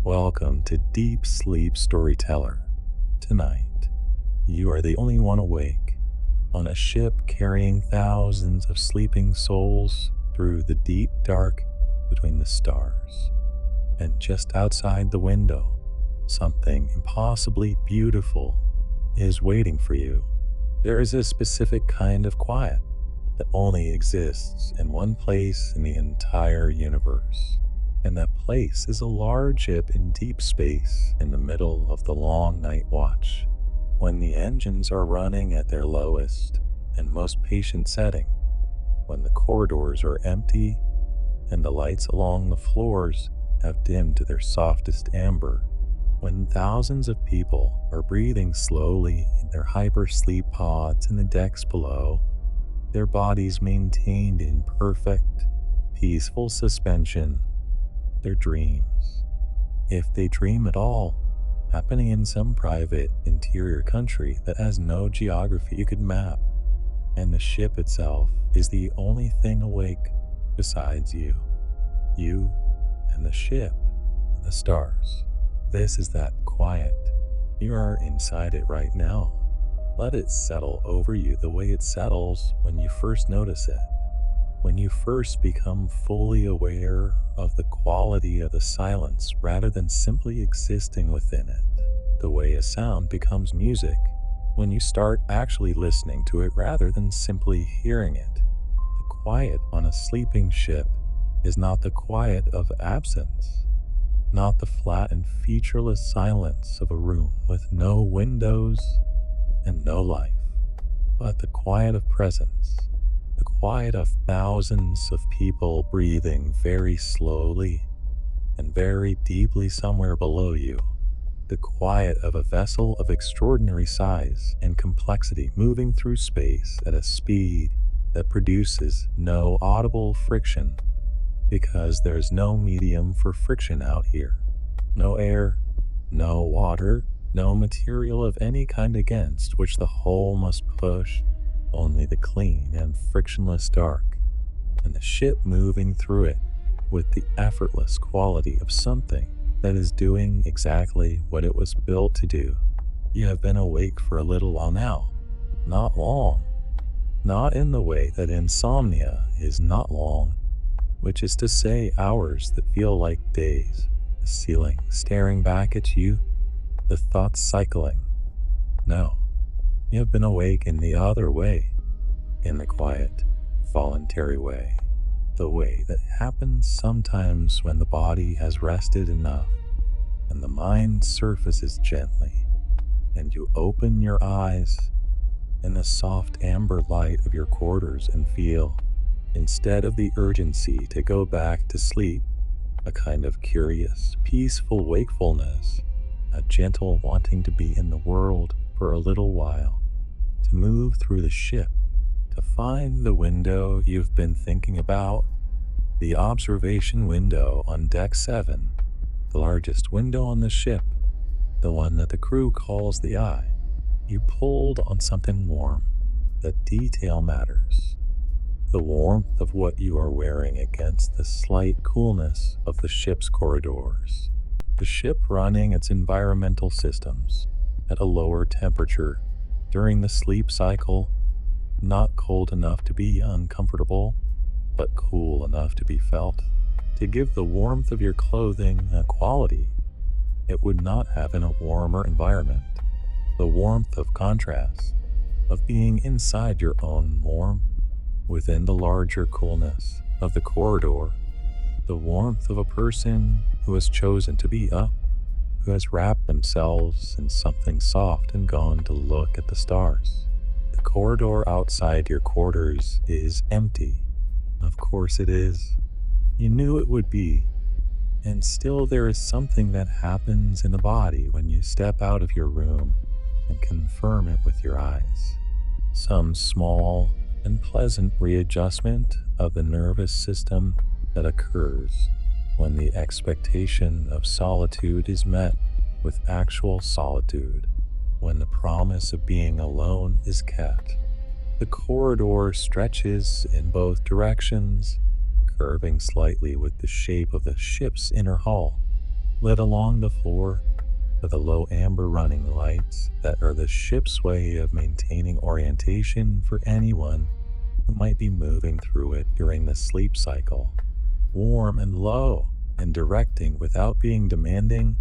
Welcome to Deep Sleep Storyteller. Tonight, you are the only one awake on a ship carrying thousands of sleeping souls through the deep dark between the stars. And just outside the window, something impossibly beautiful is waiting for you. There is a specific kind of quiet that only exists in one place in the entire universe. And that place is a large ship in deep space in the middle of the long night watch, when the engines are running at their lowest and most patient setting, when the corridors are empty and the lights along the floors have dimmed to their softest amber, when thousands of people are breathing slowly in their hypersleep pods in the decks below, their bodies maintained in perfect, peaceful suspension, their dreams, if they dream at all, happening in some private interior country that has no geography you could map, and the ship itself is the only thing awake besides you and the ship and the stars. This is that quiet. You are inside it right now. Let it settle over you the way it settles when you first notice it. When you first become fully aware of the quality of the silence rather than simply existing within it, the way a sound becomes music, when you start actually listening to it rather than simply hearing it. The quiet on a sleeping ship is not the quiet of absence, not the flat and featureless silence of a room with no windows and no life, but the quiet of presence. The quiet of thousands of people breathing very slowly and very deeply somewhere below you. The quiet of a vessel of extraordinary size and complexity moving through space at a speed that produces no audible friction, because there's no medium for friction out here. No air, no water, no material of any kind against which the whole must push. Only the clean and frictionless dark, and the ship moving through it with the effortless quality of something that is doing exactly what it was built to do. You have been awake for a little while now. Not long. Not in the way that insomnia is not long, which is to say hours that feel like days, the ceiling staring back at you, the thoughts cycling. No. You have been awake in the other way, in the quiet, voluntary way, the way that happens sometimes when the body has rested enough and the mind surfaces gently, and you open your eyes in the soft amber light of your quarters and feel, instead of the urgency to go back to sleep, a kind of curious, peaceful wakefulness, a gentle wanting to be in the world for a little while. To move through the ship, to find the window you've been thinking about, the observation window on deck 7, the largest window on the ship, the one that the crew calls the eye. You pulled on something warm. The detail matters. The warmth of what you are wearing against the slight coolness of the ship's corridors. The ship running its environmental systems at a lower temperature during the sleep cycle, not cold enough to be uncomfortable, but cool enough to be felt, to give the warmth of your clothing a quality it would not have in a warmer environment. The warmth of contrast, of being inside your own warmth, within the larger coolness of the corridor, the warmth of a person who has chosen to be up, who has wrapped themselves in something soft and gone to look at the stars. The corridor outside your quarters is empty. Of course it is. You knew it would be. And still there is something that happens in the body when you step out of your room and confirm it with your eyes. Some small and pleasant readjustment of the nervous system that occurs when the expectation of solitude is met with actual solitude, when the promise of being alone is kept. The corridor stretches in both directions, curving slightly with the shape of the ship's inner hull, lit along the floor with the low amber running lights that are the ship's way of maintaining orientation for anyone who might be moving through it during the sleep cycle. Warm and low and directing without being demanding,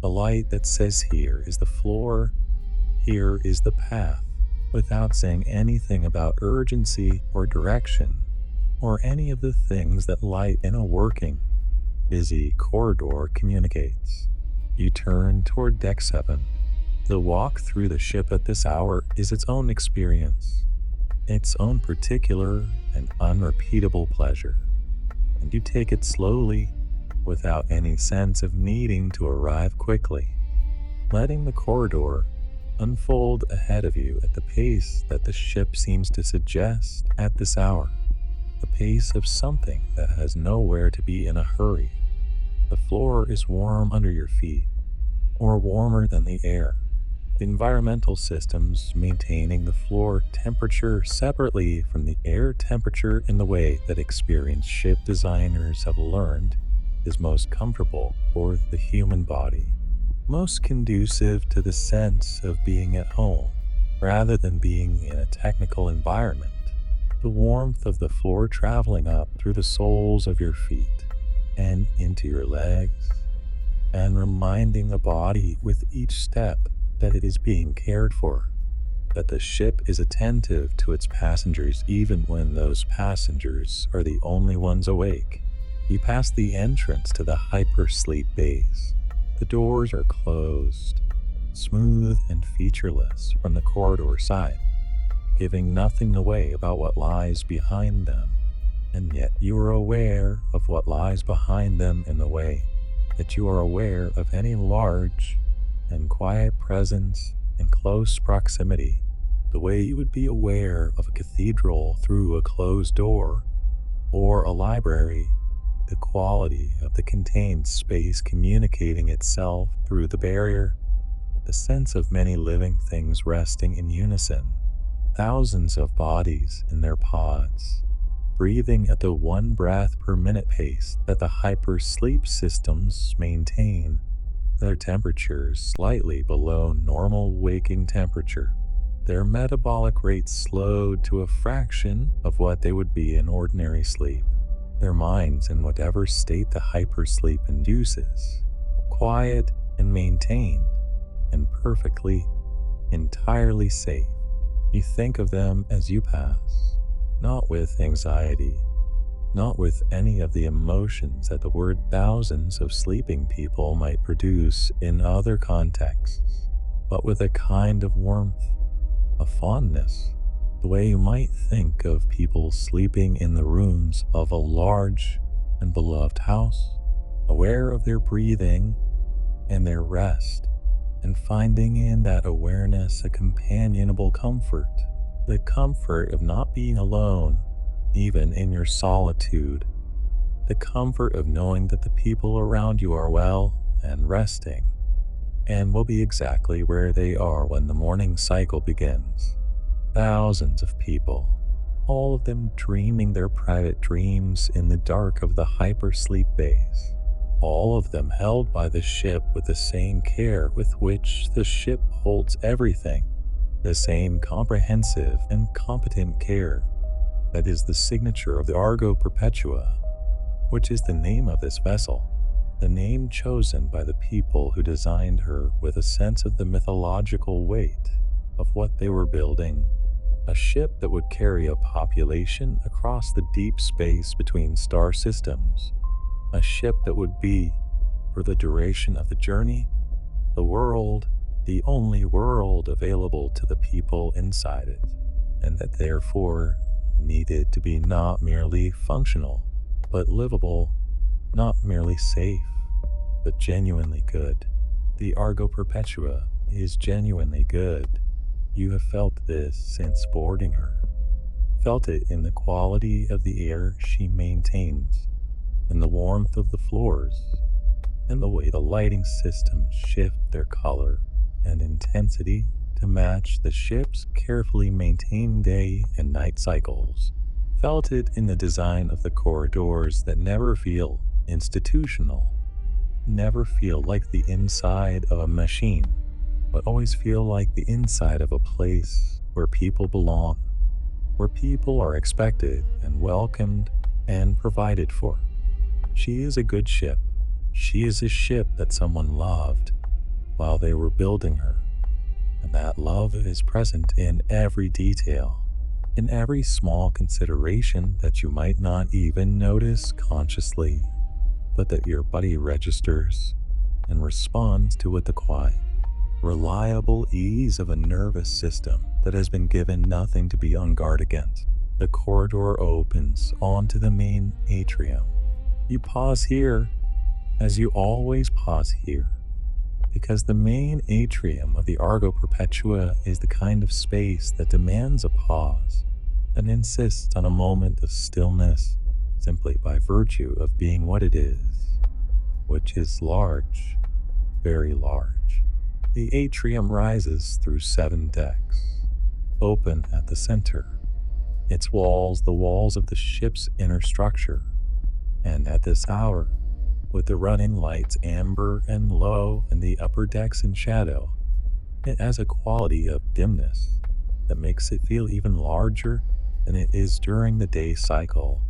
a light that says here is the floor, here is the path, without saying anything about urgency or direction, or any of the things that light in a working, busy corridor communicates. You turn toward deck 7. The walk through the ship at this hour is its own experience, its own particular and unrepeatable pleasure, and you take it slowly without any sense of needing to arrive quickly, letting the corridor unfold ahead of you at the pace that the ship seems to suggest at this hour, the pace of something that has nowhere to be in a hurry. The floor is warm under your feet, or warmer than the air. The environmental systems maintaining the floor temperature separately from the air temperature in the way that experienced ship designers have learned is most comfortable for the human body, most conducive to the sense of being at home rather than being in a technical environment. The warmth of the floor traveling up through the soles of your feet and into your legs, and reminding the body with each step that it is being cared for, that the ship is attentive to its passengers even when those passengers are the only ones awake. You pass the entrance to the hypersleep bays. The doors are closed, smooth and featureless from the corridor side, giving nothing away about what lies behind them, and yet you are aware of what lies behind them in the way that you are aware of any large and quiet presence in close proximity, the way you would be aware of a cathedral through a closed door, or a library, the quality of the contained space communicating itself through the barrier, the sense of many living things resting in unison, thousands of bodies in their pods, breathing at the 1 breath per minute pace that the hypersleep systems maintain, their temperatures slightly below normal waking temperature, their metabolic rates slowed to a fraction of what they would be in ordinary sleep, their minds in whatever state the hypersleep induces, quiet and maintained, and perfectly, entirely safe. You think of them as you pass, not with anxiety, not with any of the emotions that the word thousands of sleeping people might produce in other contexts, but with a kind of warmth, a fondness, the way you might think of people sleeping in the rooms of a large and beloved house, aware of their breathing and their rest, and finding in that awareness a companionable comfort, the comfort of not being alone, even in your solitude, the comfort of knowing that the people around you are well and resting, and will be exactly where they are when the morning cycle begins. Thousands of people, all of them dreaming their private dreams in the dark of the hypersleep bays, all of them held by the ship with the same care with which the ship holds everything, the same comprehensive and competent care that is the signature of the Argo Perpetua, which is the name of this vessel, the name chosen by the people who designed her with a sense of the mythological weight of what they were building, a ship that would carry a population across the deep space between star systems, a ship that would be, for the duration of the journey, the world, the only world available to the people inside it, and that therefore needed to be not merely functional, but livable, not merely safe, but genuinely good. The Argo Perpetua is genuinely good. You have felt this since boarding her, felt it in the quality of the air she maintains, in the warmth of the floors, and the way the lighting systems shift their color and intensity to match the ship's carefully maintained day and night cycles. Felt it in the design of the corridors that never feel institutional, never feel like the inside of a machine, but always feel like the inside of a place where people belong, where people are expected and welcomed and provided for. She is a good ship. She is a ship that someone loved while they were building her. And that love is present in every detail, in every small consideration that you might not even notice consciously, but that your body registers and responds to with the quiet, reliable ease of a nervous system that has been given nothing to be on guard against. The corridor opens onto the main atrium. You pause here, as you always pause here, because the main atrium of the Argo Perpetua is the kind of space that demands a pause and insists on a moment of stillness simply by virtue of being what it is, which is large, very large. The atrium rises through 7 decks, open at the center, its walls the walls of the ship's inner structure, and at this hour, with the running lights amber and low and the upper decks in shadow, it has a quality of dimness that makes it feel even larger than it is during the day cycle,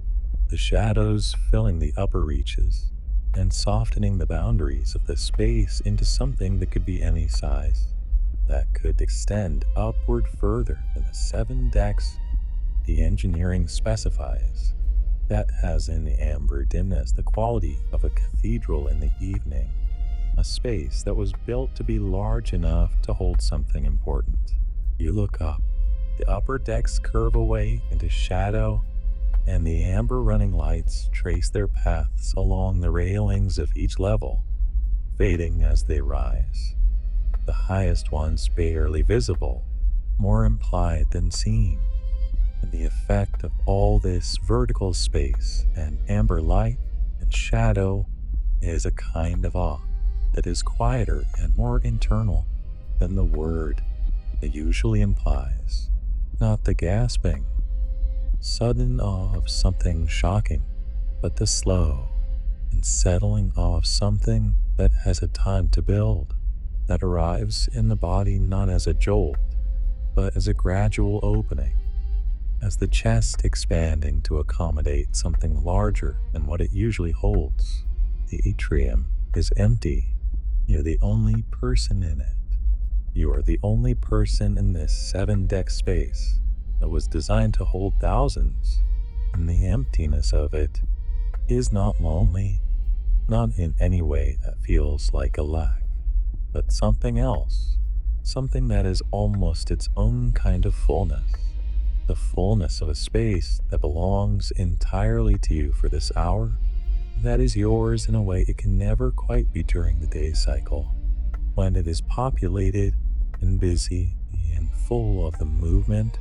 the shadows filling the upper reaches and softening the boundaries of the space into something that could be any size, that could extend upward further than the 7 decks the engineering specifies. That has in the amber dimness the quality of a cathedral in the evening, a space that was built to be large enough to hold something important. You look up, the upper decks curve away into shadow, and the amber running lights trace their paths along the railings of each level, fading as they rise. The highest ones barely visible, more implied than seen. And the effect of all this vertical space and amber light and shadow is a kind of awe that is quieter and more internal than the word it usually implies. Not the gasping, sudden awe of something shocking, but the slow and settling awe of something that has a time to build, that arrives in the body not as a jolt, but as a gradual opening, as the chest expanding to accommodate something larger than what it usually holds. The atrium is empty. You're the only person in it. You are the only person in this 7-deck space that was designed to hold thousands, and the emptiness of it is not lonely, not in any way that feels like a lack, but something else, something that is almost its own kind of fullness. The fullness of a space that belongs entirely to you for this hour, that is yours in a way it can never quite be during the day cycle, when it is populated and busy and full of the movement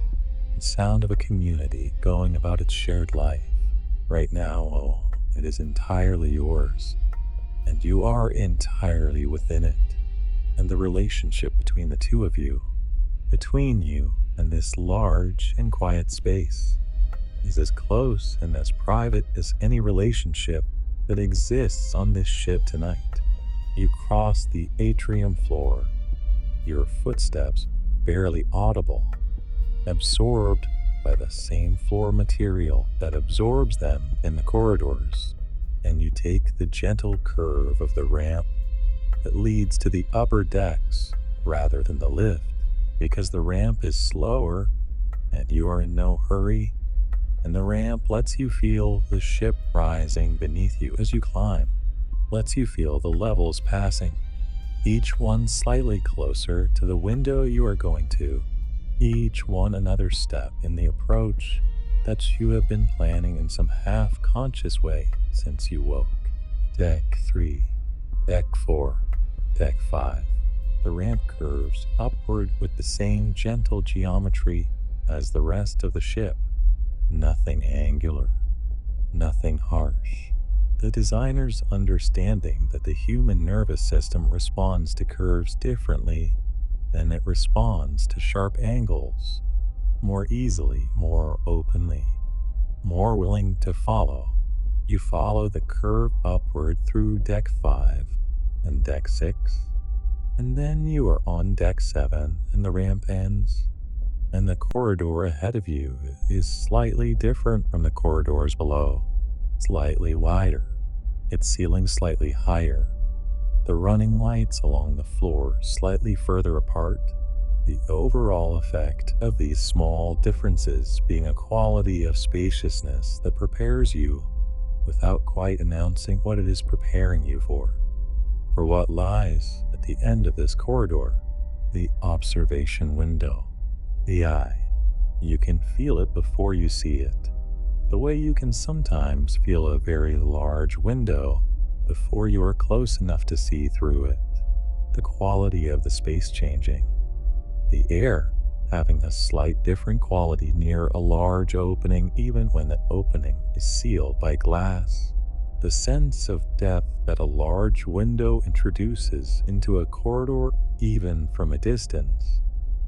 and sound of a community going about its shared life. Right now, it is entirely yours, and you are entirely within it, and the relationship between the two of you, between you and this large and quiet space, is as close and as private as any relationship that exists on this ship tonight. You cross the atrium floor, your footsteps barely audible, absorbed by the same floor material that absorbs them in the corridors, and you take the gentle curve of the ramp that leads to the upper decks rather than the lift, because the ramp is slower and you are in no hurry, and the ramp lets you feel the ship rising beneath you as you climb, lets you feel the levels passing, each one slightly closer to the window you are going to, each one another step in the approach that you have been planning in some half-conscious way since you woke. Deck 3, Deck 4, Deck 5. The ramp curves upward with the same gentle geometry as the rest of the ship. Nothing angular, nothing harsh. The designer's understanding that the human nervous system responds to curves differently than it responds to sharp angles, more easily, more openly, more willing to follow. You follow the curve upward through Deck 5, and deck 6, and then you are on deck 7 and the ramp ends, and the corridor ahead of you is slightly different from the corridors below. Slightly wider, its ceiling slightly higher, the running lights along the floor slightly further apart. The overall effect of these small differences being a quality of spaciousness that prepares you without quite announcing what it is preparing you for what lies at the end of this corridor, the observation window, the eye. You can feel it before you see it, the way you can sometimes feel a very large window before you are close enough to see through it. The quality of the space changing, the air having a slight different quality near a large opening even when the opening is sealed by glass. The sense of depth that a large window introduces into a corridor even from a distance.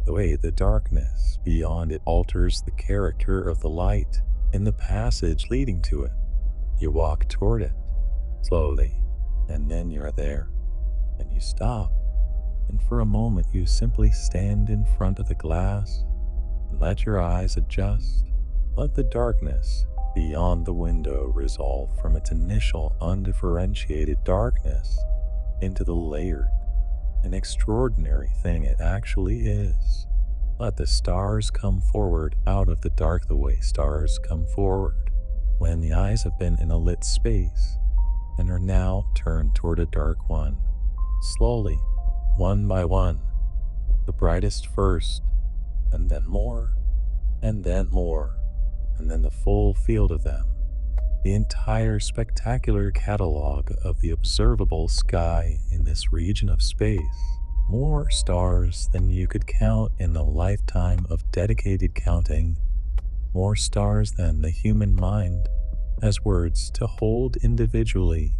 The way the darkness beyond it alters the character of the light in the passage leading to it. You walk toward it slowly, and then you're there, and you stop. And for a moment you simply stand in front of the glass and let your eyes adjust. Let the darkness beyond the window resolve from its initial undifferentiated darkness into the layered and extraordinary thing it actually is. Let the stars come forward out of the dark the way stars come forward when the eyes have been in a lit space and are now turned toward a dark one. Slowly, one by one, the brightest first, and then more, and then more, and then the full field of them, the entire spectacular catalog of the observable sky in this region of space. More stars than you could count in a lifetime of dedicated counting, more stars than the human mind has words to hold individually,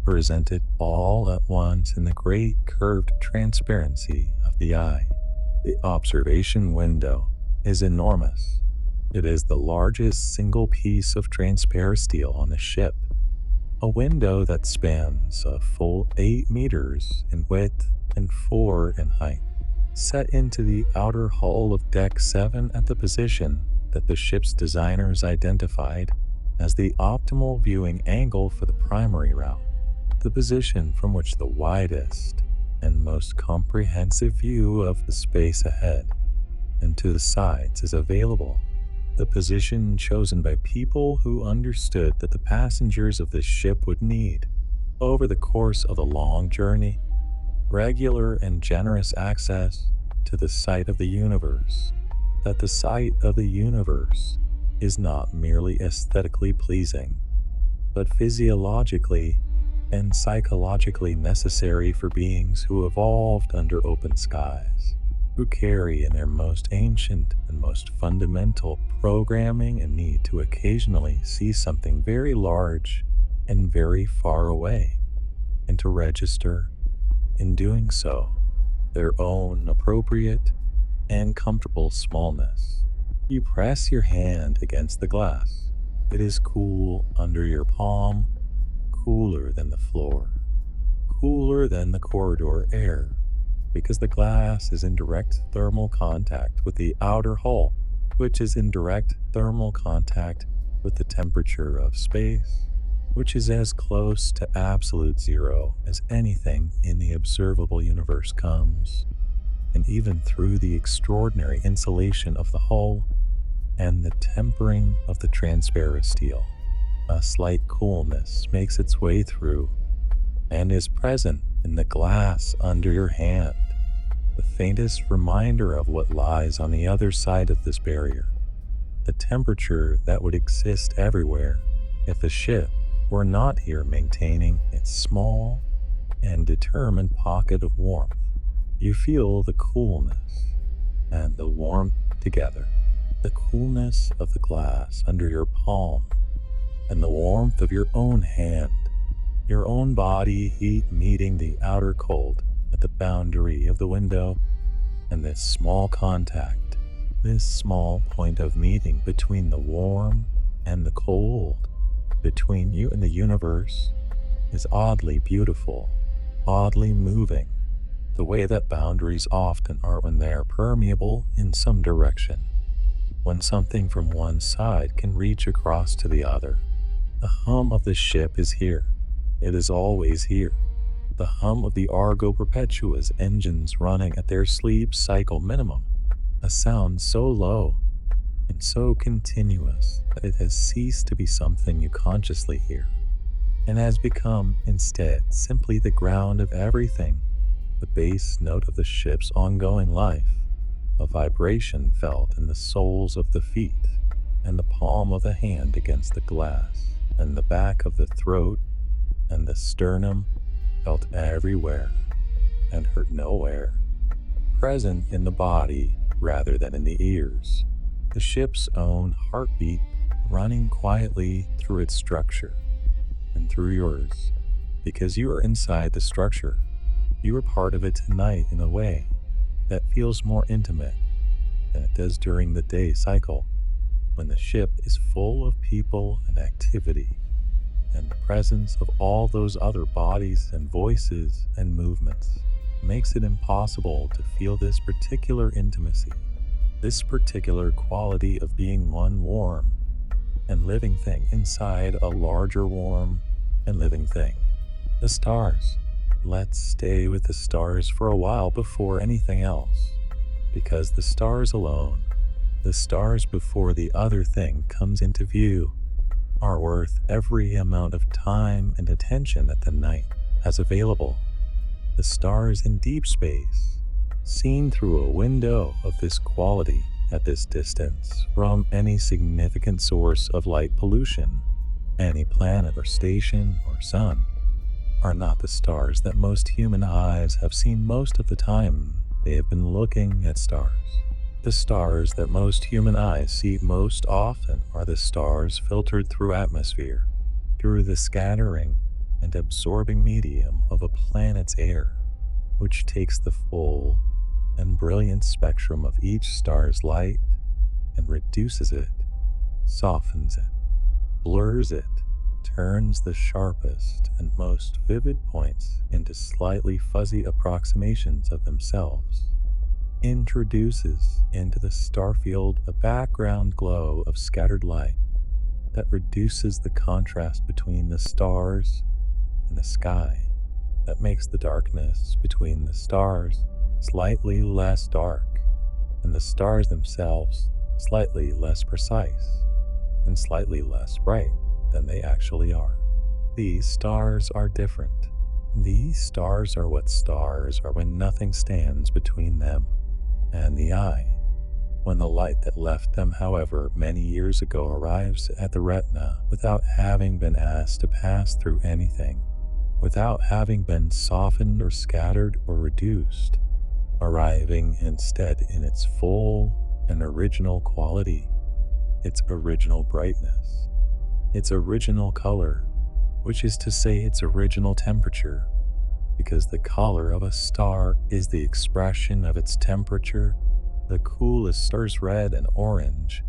presented all at once in the great curved transparency of the eye. The observation window is enormous. It is the largest single piece of transparent steel on the ship, a window that spans a full 8 meters in width and 4 in height, set into the outer hull of Deck 7 at the position that the ship's designers identified as the optimal viewing angle for the primary route, the position from which the widest and most comprehensive view of the space ahead and to the sides is available, the position chosen by people who understood that the passengers of this ship would need, over the course of a long journey, regular and generous access to the sight of the universe, that the sight of the universe is not merely aesthetically pleasing, but physiologically and psychologically necessary for beings who evolved under open skies, who carry in their most ancient and most fundamental programming a need to occasionally see something very large and very far away, and to register, in doing so, their own appropriate and comfortable smallness. You press your hand against the glass. It is cool under your palm, cooler than the floor, cooler than the corridor air, because the glass is in direct thermal contact with the outer hull, which is in direct thermal contact with the temperature of space, which is as close to absolute zero as anything in the observable universe comes. And even through the extraordinary insulation of the hull and the tempering of the transparent steel, a slight coolness makes its way through and is present in the glass under your hand, the faintest reminder of what lies on the other side of this barrier, the temperature that would exist everywhere if the ship were not here maintaining its small and determined pocket of warmth. You feel the coolness and the warmth together, the coolness of the glass under your palm and the warmth of your own hand, your own body heat meeting the outer cold at the boundary of the window, and this small contact, this small point of meeting between the warm and the cold, between you and the universe, is oddly beautiful. oddly moving, the way that boundaries often are when they are permeable in some direction, when something from one side can reach across to the other. The hum of the ship is here. It is always here. The hum of the Argo Perpetua's engines running at their sleep cycle minimum, a sound so low and so continuous that it has ceased to be something you consciously hear, and has become instead simply the ground of everything, the bass note of the ship's ongoing life, a vibration felt in the soles of the feet, and the palm of the hand against the glass, and the back of the throat, and the sternum, felt everywhere, and heard nowhere, present in the body rather than in the ears, the ship's own heartbeat running quietly through its structure and through yours, because you are inside the structure. You are part of it tonight in a way that feels more intimate than it does during the day cycle, when the ship is full of people and activity, and the presence of all those other bodies and voices and movements makes it impossible to feel this particular intimacy, this particular quality of being one warm and living thing inside a larger warm and living thing. The stars. Let's stay with the stars for a while before anything else, because the stars alone, the stars before the other thing comes into view, are worth every amount of time and attention that the night has available. The stars in deep space, seen through a window of this quality at this distance from any significant source of light pollution, any planet or station or sun, are not the stars that most human eyes have seen most of the time they have been looking at stars. The stars that most human eyes see most often are the stars filtered through atmosphere, through the scattering and absorbing medium of a planet's air, which takes the full and brilliant spectrum of each star's light and reduces it, softens it, blurs it, turns the sharpest and most vivid points into slightly fuzzy approximations of themselves, introduces into the starfield a background glow of scattered light that reduces the contrast between the stars and the sky, that makes the darkness between the stars slightly less dark, and the stars themselves slightly less precise and slightly less bright than they actually are. These stars are different. These stars are what stars are when nothing stands between them and the eye. When the light that left them, however many years ago, arrives at the retina without having been asked to pass through anything, without having been softened or scattered or reduced, arriving instead in its full and original quality, its original brightness, its original color, which is to say its original temperature, because the color of a star is the expression of its temperature. The coolest stars red and orange,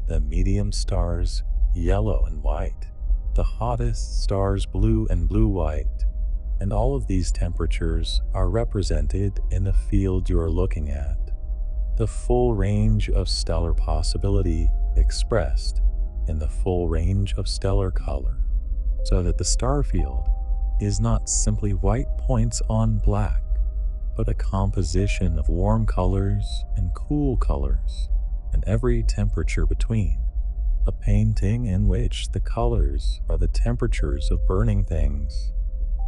the medium stars yellow and white, the hottest stars blue and blue-white, and all of these temperatures are represented in the field you are looking at, the full range of stellar possibility expressed in the full range of stellar color, so that the star field is not simply white points on black, but a composition of warm colors and cool colors, and every temperature between, a painting in which the colors are the temperatures of burning things,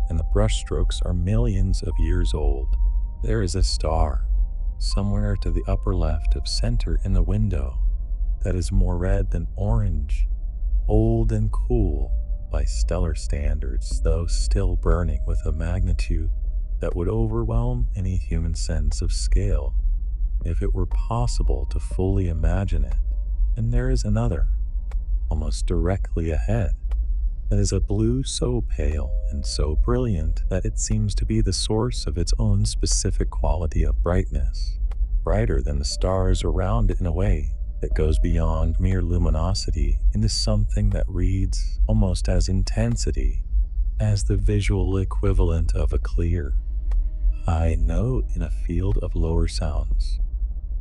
and the brushstrokes are millions of years old. There is a star, somewhere to the upper left of center in the window, that is more red than orange, old and cool by stellar standards, though still burning with a magnitude that would overwhelm any human sense of scale if it were possible to fully imagine it. And there is another, almost directly ahead, that is a blue so pale and so brilliant that it seems to be the source of its own specific quality of brightness, brighter than the stars around it in a way that goes beyond mere luminosity into something that reads almost as intensity, as the visual equivalent of a clear, high note in a field of lower sounds.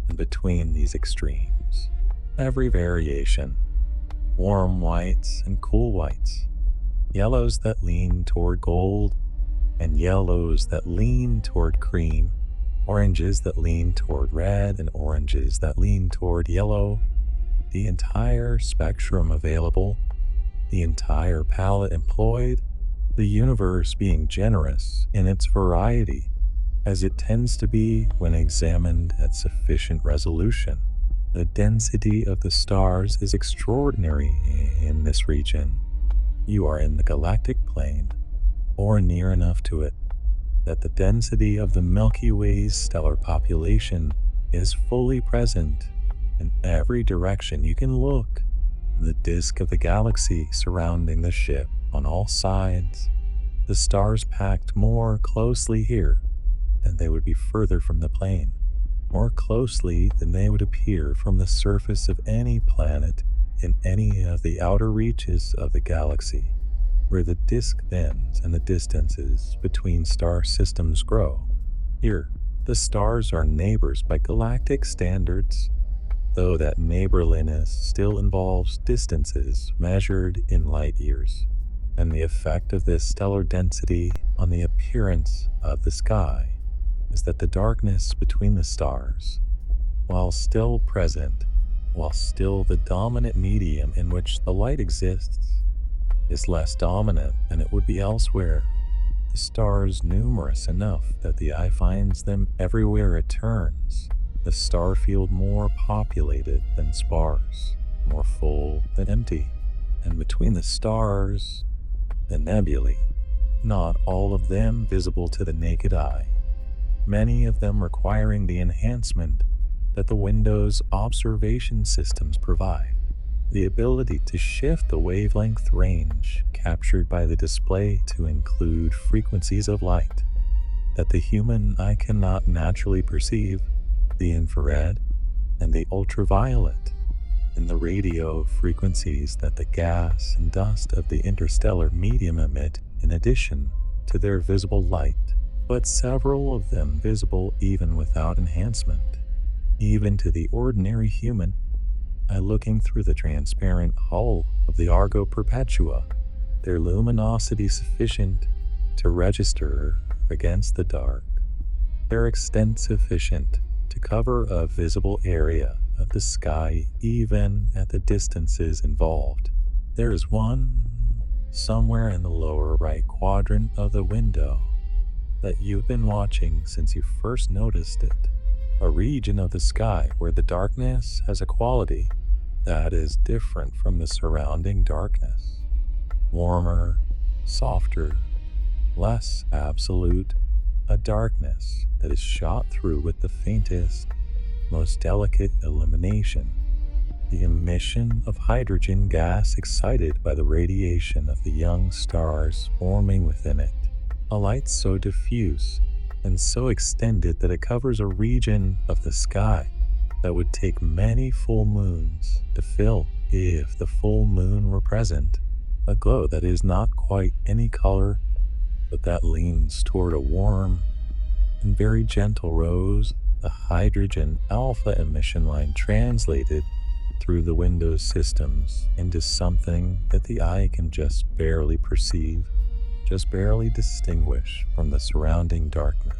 And between these extremes, every variation, warm whites and cool whites, yellows that lean toward gold and yellows that lean toward cream, oranges that lean toward red and oranges that lean toward yellow, the entire spectrum available, the entire palette employed, the universe being generous in its variety, as it tends to be when examined at sufficient resolution. The density of the stars is extraordinary in this region. You are in the galactic plane, or near enough to it, that the density of the Milky Way's stellar population is fully present in every direction you can look. The disk of the galaxy surrounding the ship on all sides, the stars packed more closely here than they would be further from the plane, more closely than they would appear from the surface of any planet in any of the outer reaches of the galaxy, where the disk thins and the distances between star systems grow. Here, the stars are neighbors by galactic standards, though that neighborliness still involves distances measured in light years, and the effect of this stellar density on the appearance of the sky is that the darkness between the stars, while still present, while still the dominant medium in which the light exists, is less dominant than it would be elsewhere. The stars numerous enough that the eye finds them everywhere it turns. The star field more populated than sparse, more full than empty. And between the stars, the nebulae, not all of them visible to the naked eye, many of them requiring the enhancement that the Windows observation systems provide, the ability to shift the wavelength range captured by the display to include frequencies of light that the human eye cannot naturally perceive, the infrared and the ultraviolet, and the radio frequencies that the gas and dust of the interstellar medium emit in addition to their visible light, but several of them visible even without enhancement, even to the ordinary human eye looking through the transparent hull of the Argo Perpetua, their luminosity sufficient to register against the dark, their extent sufficient to cover a visible area of the sky even at the distances involved. There is one somewhere in the lower right quadrant of the window that you've been watching since you first noticed it, a region of the sky where the darkness has a quality that is different from the surrounding darkness, warmer, softer, less absolute, a darkness that is shot through with the faintest, most delicate illumination, the emission of hydrogen gas excited by the radiation of the young stars forming within it, a light so diffuse and so extended that it covers a region of the sky that would take many full moons to fill if the full moon were present, a glow that is not quite any color, but that leans toward a warm and very gentle rose, the hydrogen alpha emission line translated through the Windows systems into something that the eye can just barely perceive, just barely distinguish from the surrounding darkness,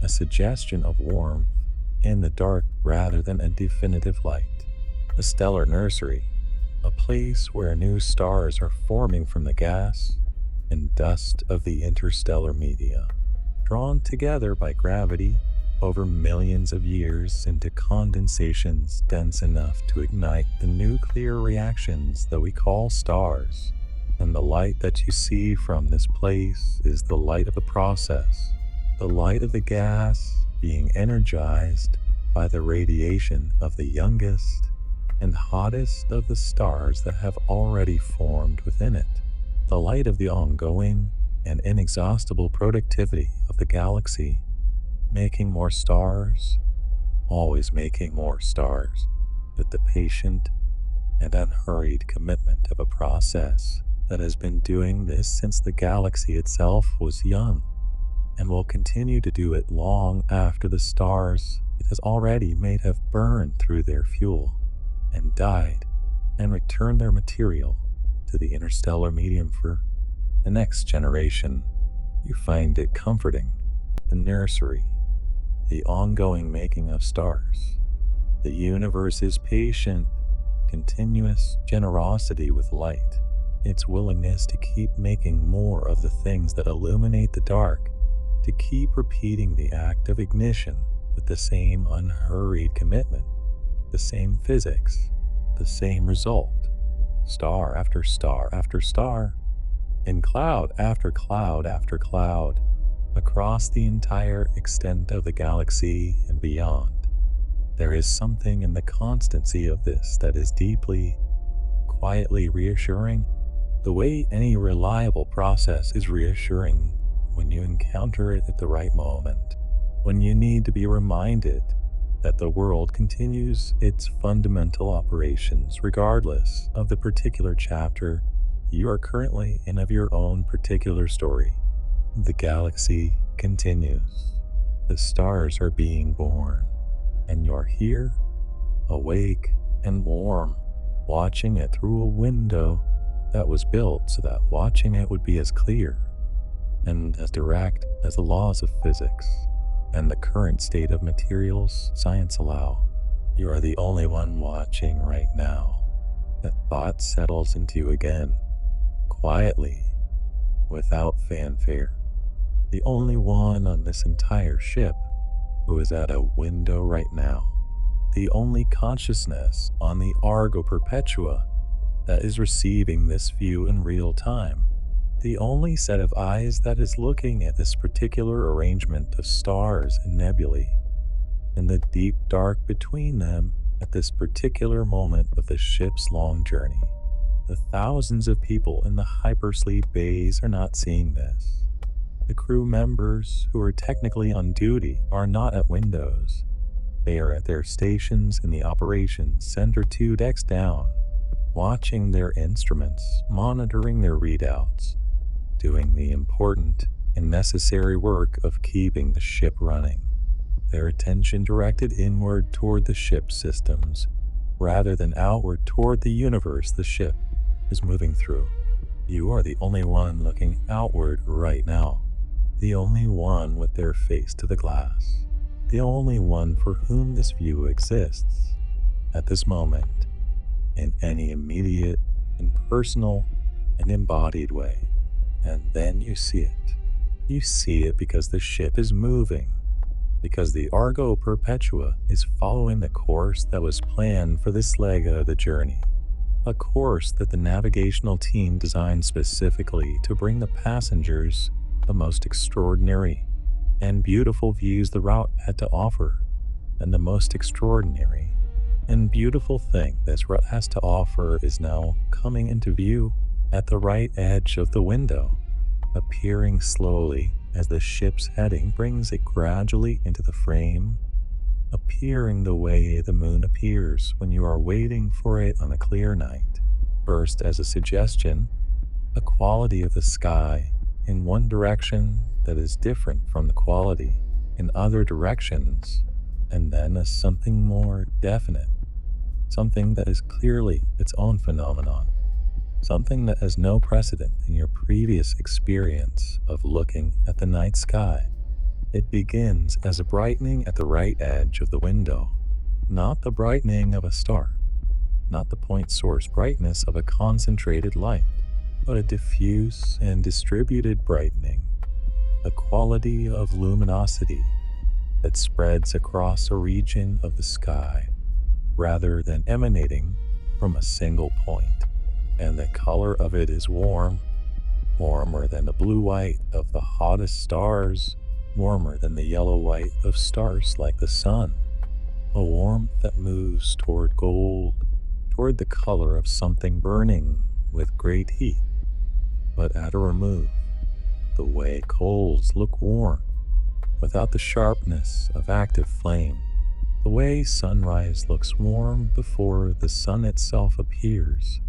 a suggestion of warmth in the dark rather than a definitive light, a stellar nursery, a place where new stars are forming from the gas and dust of the interstellar media, drawn together by gravity over millions of years into condensations dense enough to ignite the nuclear reactions that we call stars. And the light that you see from this place is the light of the process, the light of the gas being energized by the radiation of the youngest and hottest of the stars that have already formed within it, the light of the ongoing and inexhaustible productivity of the galaxy, making more stars, always making more stars, with the patient and unhurried commitment of a process that has been doing this since the galaxy itself was young, and will continue to do it long after the stars it has already made have burned through their fuel and died and returned their material to the interstellar medium for the next generation. You find it comforting, the nursery, the ongoing making of stars, the universe's patient, continuous generosity with light, its willingness to keep making more of the things that illuminate the dark, to keep repeating the act of ignition with the same unhurried commitment, the same physics, the same result, star after star after star, and cloud after cloud after cloud, across the entire extent of the galaxy and beyond. There is something in the constancy of this that is deeply, quietly reassuring, the way any reliable process is reassuring when you encounter it at the right moment, when you need to be reminded that the world continues its fundamental operations regardless of the particular chapter you are currently in of your own particular story. The galaxy continues. The stars are being born, and you're here, awake and warm, watching it through a window that was built so that watching it would be as clear and as direct as the laws of physics and the current state of materials science allow. You are the only one watching right now. That thought settles into you again, quietly, without fanfare. The only one on this entire ship who is at a window right now. The only consciousness on the Argo Perpetua that is receiving this view in real time. The only set of eyes that is looking at this particular arrangement of stars and nebulae, and the deep dark between them at this particular moment of the ship's long journey. The thousands of people in the hypersleep bays are not seeing this. The crew members who are technically on duty are not at windows. They are at their stations in the operations center 2 decks down, watching their instruments, monitoring their readouts, doing the important and necessary work of keeping the ship running, their attention directed inward toward the ship's systems, rather than outward toward the universe the ship is moving through. You are the only one looking outward right now, the only one with their face to the glass, the only one for whom this view exists at this moment, in any immediate and personal and embodied way. And then you see it. You see it because the ship is moving, because the Argo Perpetua is following the course that was planned for this leg of the journey, a course that the navigational team designed specifically to bring the passengers the most extraordinary and beautiful views the route had to offer, and the most extraordinary and beautiful thing this route has to offer is now coming into view at the right edge of the window, appearing slowly as the ship's heading brings it gradually into the frame, appearing the way the moon appears when you are waiting for it on a clear night, first as a suggestion, a quality of the sky in one direction that is different from the quality in other directions, and then as something more definite, something that is clearly its own phenomenon, something that has no precedent in your previous experience of looking at the night sky. It begins as a brightening at the right edge of the window, not the brightening of a star, not the point source brightness of a concentrated light, but a diffuse and distributed brightening, a quality of luminosity that spreads across a region of the sky rather than emanating from a single point. And the color of it is warm, warmer than the blue-white of the hottest stars, warmer than the yellow-white of stars like the sun, a warmth that moves toward gold, toward the color of something burning with great heat, but at a remove, the way coals look warm, without the sharpness of active flame, the way sunrise looks warm before the sun itself appears,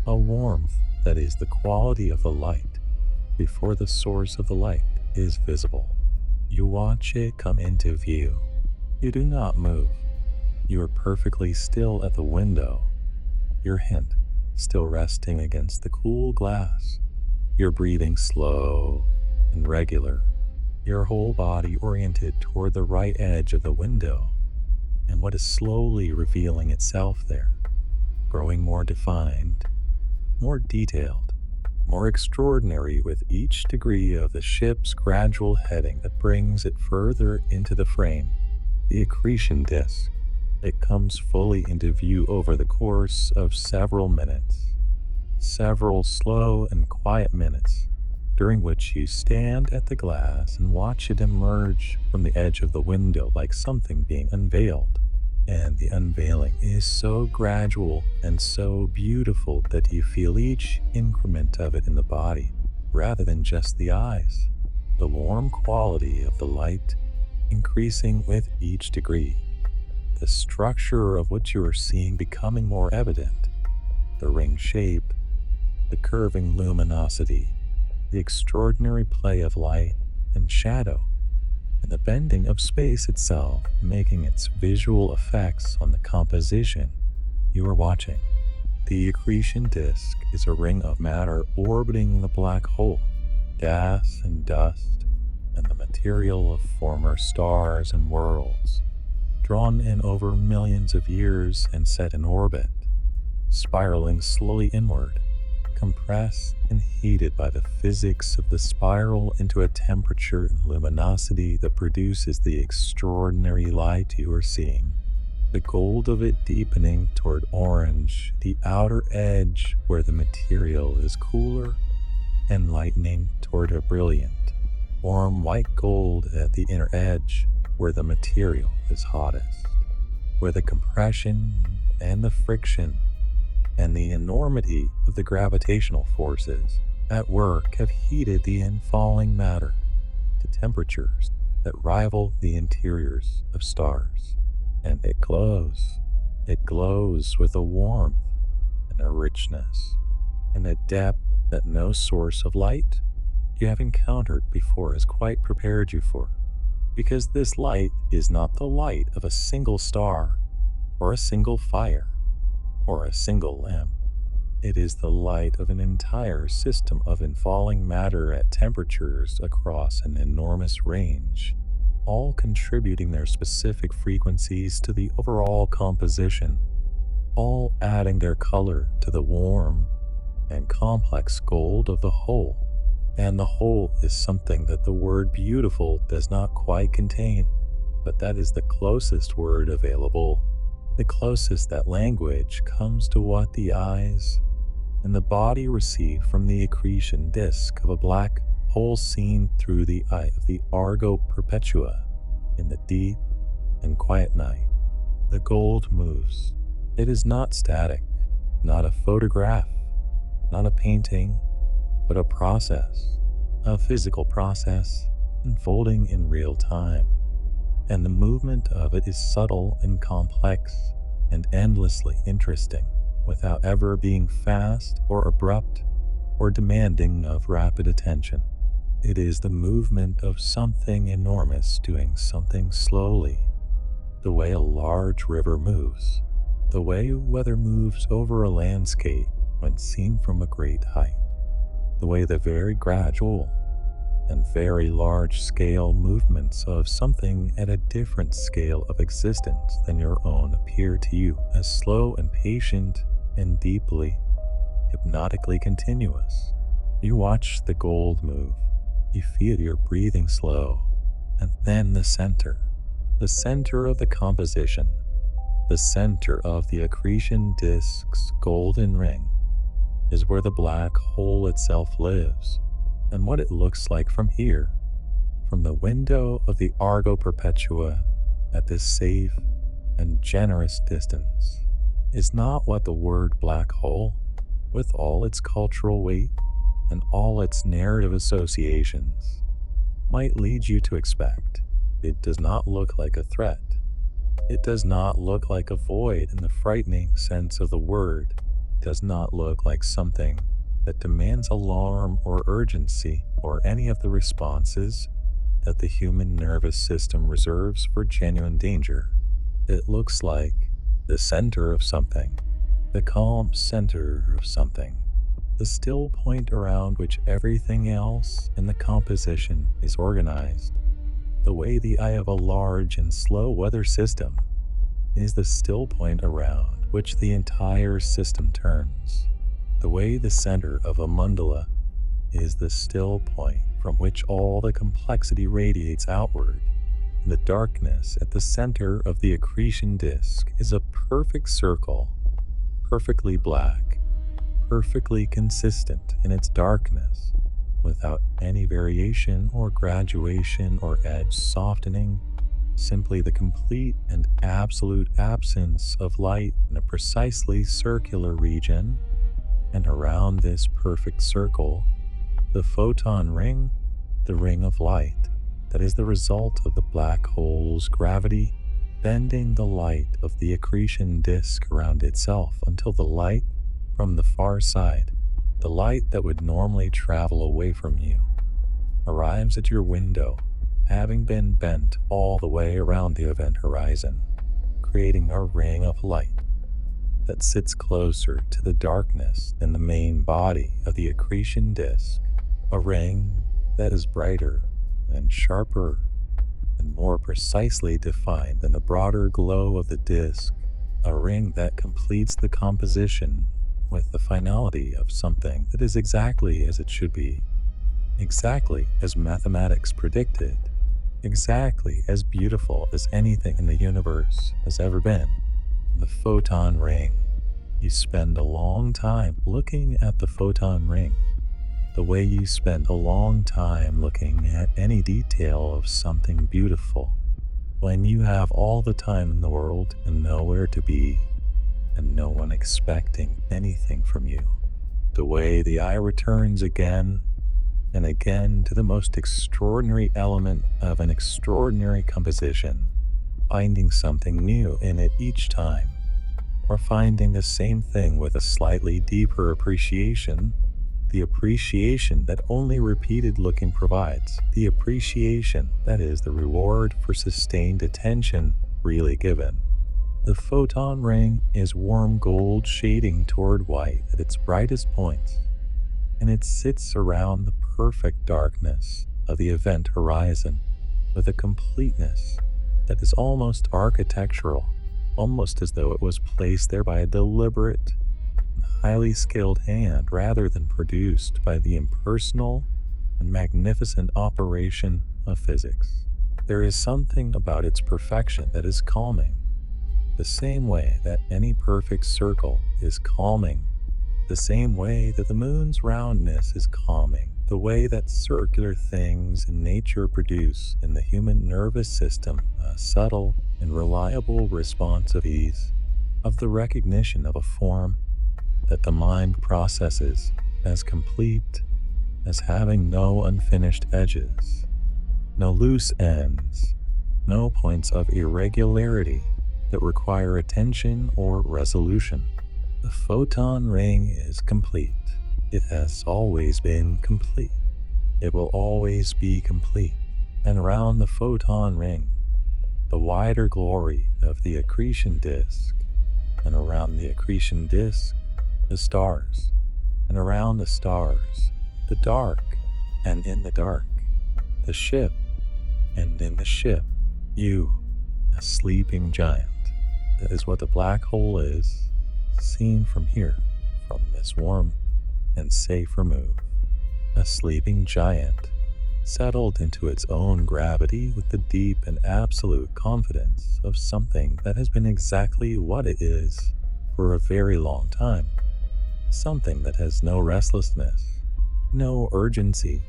a warmth that is the quality of the light before the source of the light is visible. You watch it come into view. You do not move. You are perfectly still at the window, your hand still resting against the cool glass. Your breathing slow and regular, your whole body oriented toward the right edge of the window and what is slowly revealing itself there, growing more defined, more detailed, more extraordinary with each degree of the ship's gradual heading that brings it further into the frame. The accretion disk. It comes fully into view over the course of several minutes, several slow and quiet minutes, during which you stand at the glass and watch it emerge from the edge of the window like something being unveiled. And the unveiling is so gradual and so beautiful that you feel each increment of it in the body, rather than just the eyes. The warm quality of the light increasing with each degree. The structure of what you are seeing becoming more evident. The ring shape, the curving luminosity, the extraordinary play of light and shadow, and the bending of space itself making its visual effects on the composition you are watching. The accretion disk is a ring of matter orbiting the black hole, gas and dust, and the material of former stars and worlds, drawn in over millions of years and set in orbit, spiraling slowly inward, compressed and heated by the physics of the spiral into a temperature and luminosity that produces the extraordinary light you are seeing. The gold of it deepening toward orange, the outer edge where the material is cooler, and lightening toward a brilliant, warm white gold at the inner edge where the material is hottest, where the compression and the friction and the enormity of the gravitational forces at work have heated the infalling matter to temperatures that rival the interiors of stars. And it glows with a warmth and a richness and a depth that no source of light you have encountered before has quite prepared you for. Because this light is not the light of a single star, or a single fire, or a single lamp. It is the light of an entire system of infalling matter at temperatures across an enormous range, all contributing their specific frequencies to the overall composition, all adding their color to the warm and complex gold of the whole. And the whole is something that the word beautiful does not quite contain, but that is the closest word available, the closest that language comes to what the eyes and the body receive from the accretion disk of a black hole seen through the eye of the Argo Perpetua in the deep and quiet night. The gold moves. It is not static, not a photograph, not a painting, but a process, a physical process unfolding in real time. And the movement of it is subtle and complex and endlessly interesting, without ever being fast or abrupt or demanding of rapid attention. It is the movement of something enormous doing something slowly, the way a large river moves, the way weather moves over a landscape when seen from a great height, the way the very gradual and very large-scale movements of something at a different scale of existence than your own appear to you as slow and patient and deeply, hypnotically continuous. You watch the gold move. You feel your breathing slow, and then the center of the composition, the center of the accretion disk's golden ring, is where the black hole itself lives, and what it looks like from here, from the window of the Argo Perpetua at this safe and generous distance, is not what the word black hole, with all its cultural weight and all its narrative associations, might lead you to expect. It does not look like a threat. It does not look like a void in the frightening sense of the word. It does not look like something that demands alarm or urgency or any of the responses that the human nervous system reserves for genuine danger. It looks like the center of something, the calm center of something, the still point around which everything else in the composition is organized. The way the eye of a large and slow weather system is the still point around which the entire system turns. The way the center of a mandala is the still point from which all the complexity radiates outward. The darkness at the center of the accretion disk is a perfect circle, perfectly black, perfectly consistent in its darkness, without any variation or graduation or edge softening, simply the complete and absolute absence of light in a precisely circular region. And around this perfect circle, the photon ring, the ring of light, that is the result of the black hole's gravity bending the light of the accretion disk around itself until the light from the far side, the light that would normally travel away from you, arrives at your window, having been bent all the way around the event horizon, creating a ring of light that sits closer to the darkness than the main body of the accretion disk, a ring that is brighter and sharper and more precisely defined than the broader glow of the disk, a ring that completes the composition with the finality of something that is exactly as it should be, exactly as mathematics predicted, exactly as beautiful as anything in the universe has ever been. The photon ring. You spend a long time looking at the photon ring, the way you spend a long time looking at any detail of something beautiful, when you have all the time in the world and nowhere to be, and no one expecting anything from you. The way the eye returns again and again to the most extraordinary element of an extraordinary composition, finding something new in it each time, or finding the same thing with a slightly deeper appreciation, the appreciation that only repeated looking provides, the appreciation that is the reward for sustained attention really given. The photon ring is warm gold shading toward white at its brightest points, and it sits around the perfect darkness of the event horizon with a completeness that is almost architectural, almost as though it was placed there by a deliberate and highly skilled hand rather than produced by the impersonal and magnificent operation of physics. There is something about its perfection that is calming, the same way that any perfect circle is calming, the same way that the moon's roundness is calming, the way that circular things in nature produce in the human nervous system a subtle and reliable response of ease, of the recognition of a form that the mind processes as complete, as having no unfinished edges, no loose ends, no points of irregularity that require attention or resolution. The photon ring is complete. It has always been complete. It will always be complete. And around the photon ring, the wider glory of the accretion disk, and around the accretion disk, the stars, and around the stars, the dark, and in the dark, the ship, and in the ship, you, a sleeping giant. That is what the black hole is, seen from here, from this warm and safe remove. A sleeping giant, settled into its own gravity with the deep and absolute confidence of something that has been exactly what it is for a very long time. Something that has no restlessness, no urgency,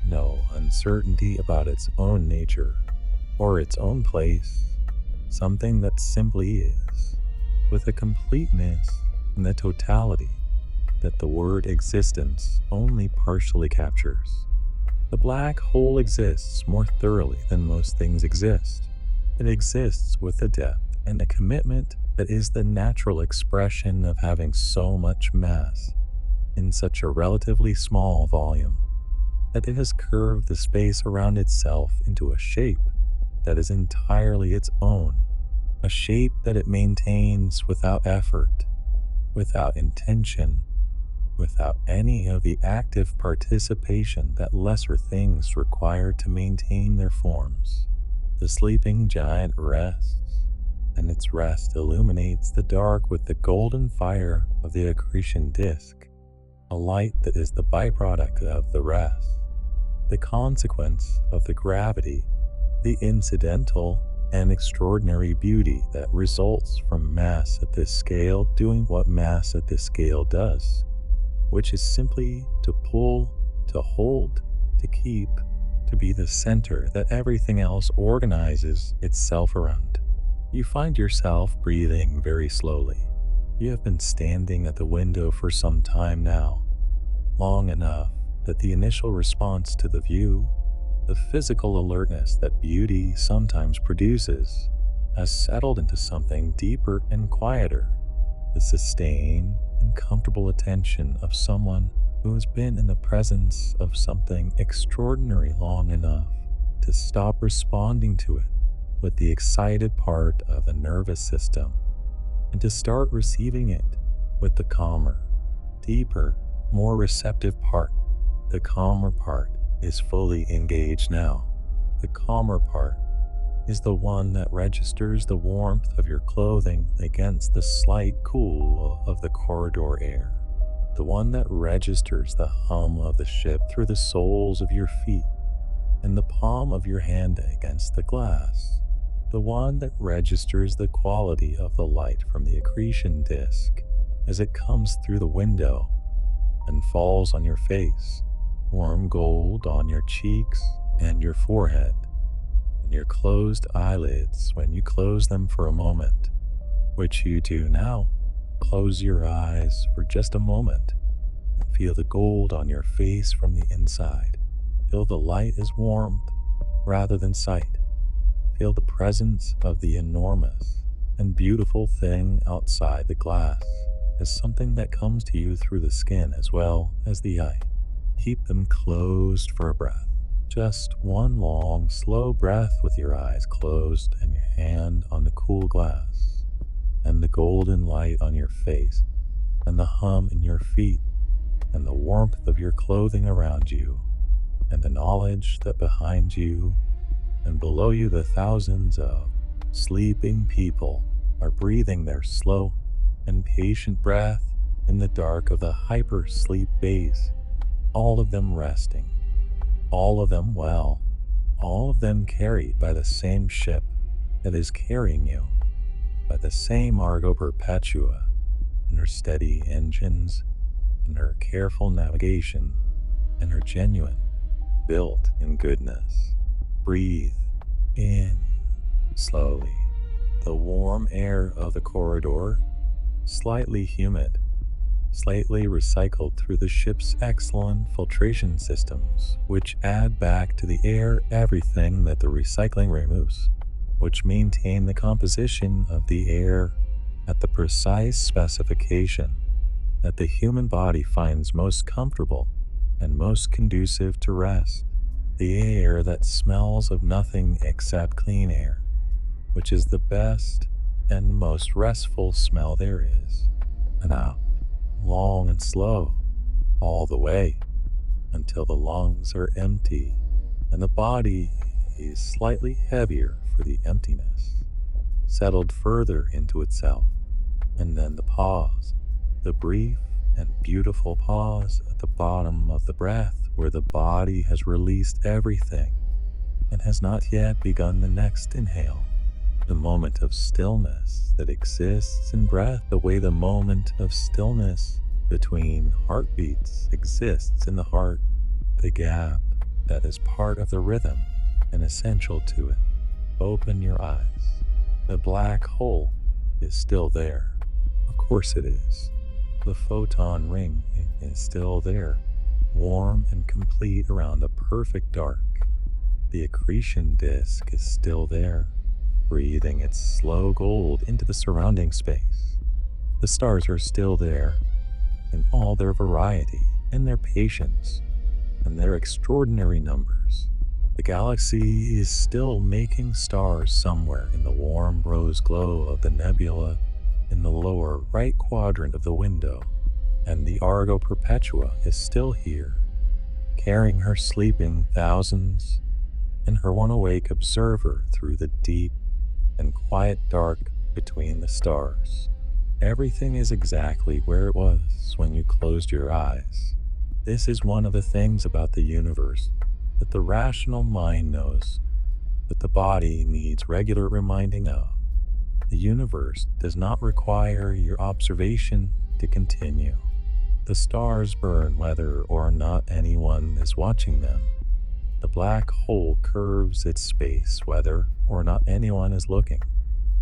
no uncertainty about its own nature or its own place. Something that simply is, with a completeness and the totality that the word existence only partially captures. The black hole exists more thoroughly than most things exist. It exists with a depth and a commitment that is the natural expression of having so much mass, in such a relatively small volume that it has curved the space around itself into a shape that is entirely its own, a shape that it maintains without effort, without intention, without any of the active participation that lesser things require to maintain their forms. The sleeping giant rests, and its rest illuminates the dark with the golden fire of the accretion disk, a light that is the byproduct of the rest, the consequence of the gravity, the incidental and extraordinary beauty that results from mass at this scale doing what mass at this scale does, which is simply to pull, to hold, to keep, to be the center that everything else organizes itself around. You find yourself breathing very slowly. You have been standing at the window for some time now, long enough that the initial response to the view, the physical alertness that beauty sometimes produces, has settled into something deeper and quieter, the sustained and comfortable attention of someone who has been in the presence of something extraordinary long enough to stop responding to it with the excited part of the nervous system and to start receiving it with the calmer, deeper, more receptive part. The calmer part is fully engaged now. The calmer part is the one that registers the warmth of your clothing against the slight cool of the corridor air. The one that registers the hum of the ship through the soles of your feet and the palm of your hand against the glass. The one that registers the quality of the light from the accretion disk as it comes through the window and falls on your face, warm gold on your cheeks and your forehead, and your closed eyelids when you close them for a moment, which you do now. Close your eyes for just a moment and feel the gold on your face from the inside. Feel the light as warmth rather than sight. Feel the presence of the enormous and beautiful thing outside the glass as something that comes to you through the skin as well as the eye. Keep them closed for a breath. Just one long, slow breath with your eyes closed and your hand on the cool glass, and the golden light on your face, and the hum in your feet, and the warmth of your clothing around you, and the knowledge that behind you and below you the thousands of sleeping people are breathing their slow and patient breath in the dark of the hypersleep bays, all of them resting, all of them well, all of them carried by the same ship that is carrying you, by the same Argo Perpetua and her steady engines and her careful navigation and her genuine, built-in goodness. Breathe in slowly. The warm air of the corridor, slightly humid, slightly recycled through the ship's excellent filtration systems, which add back to the air everything that the recycling removes, which maintain the composition of the air at the precise specification that the human body finds most comfortable and most conducive to rest. The air that smells of nothing except clean air, which is the best and most restful smell there is. And out, long and slow, all the way, until the lungs are empty and the body is slightly heavier for the emptiness, settled further into itself. And then the pause, the brief and beautiful pause at the bottom of the breath, where the body has released everything and has not yet begun the next inhale. The moment of stillness that exists in breath, the way the moment of stillness between heartbeats exists in the heart, the gap that is part of the rhythm and essential to it. Open your eyes. The black hole is still there. Of course it is. The photon ring is still there, warm and complete around the perfect dark. The accretion disk is still there, breathing its slow gold into the surrounding space. The stars are still there, in all their variety and their patience and their extraordinary numbers. The galaxy is still making stars somewhere in the warm rose glow of the nebula in the lower right quadrant of the window, and the Argo Perpetua is still here, carrying her sleeping thousands and her one awake observer through the deep and quiet dark between the stars. Everything is exactly where it was when you closed your eyes. This is one of the things about the universe that the rational mind knows, that the body needs regular reminding of. The universe does not require your observation to continue. The stars burn whether or not anyone is watching them. The black hole curves its space whether or not anyone is looking.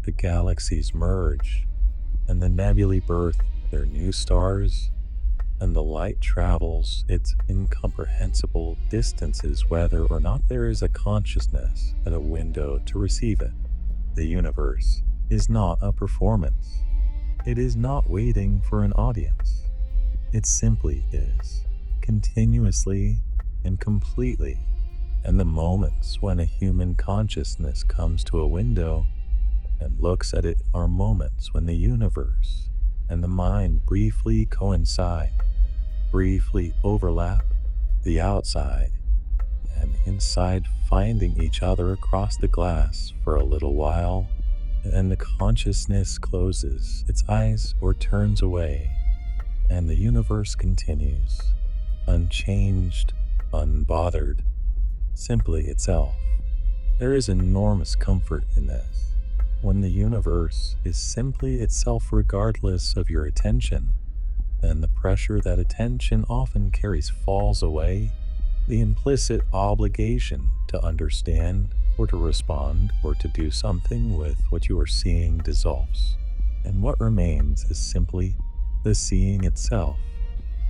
The galaxies merge, and the nebulae birth their new stars, and the light travels its incomprehensible distances whether or not there is a consciousness at a window to receive it. The universe is not a performance. It is not waiting for an audience. It simply is, continuously and completely. And the moments when a human consciousness comes to a window and looks at it are moments when the universe and the mind briefly coincide, briefly overlap, the outside and inside finding each other across the glass for a little while, and the consciousness closes its eyes or turns away, and the universe continues, unchanged, unbothered, simply itself. There is enormous comfort in this. When the universe is simply itself regardless of your attention, then the pressure that attention often carries falls away. The implicit obligation to understand or to respond or to do something with what you are seeing dissolves. And what remains is simply the seeing itself,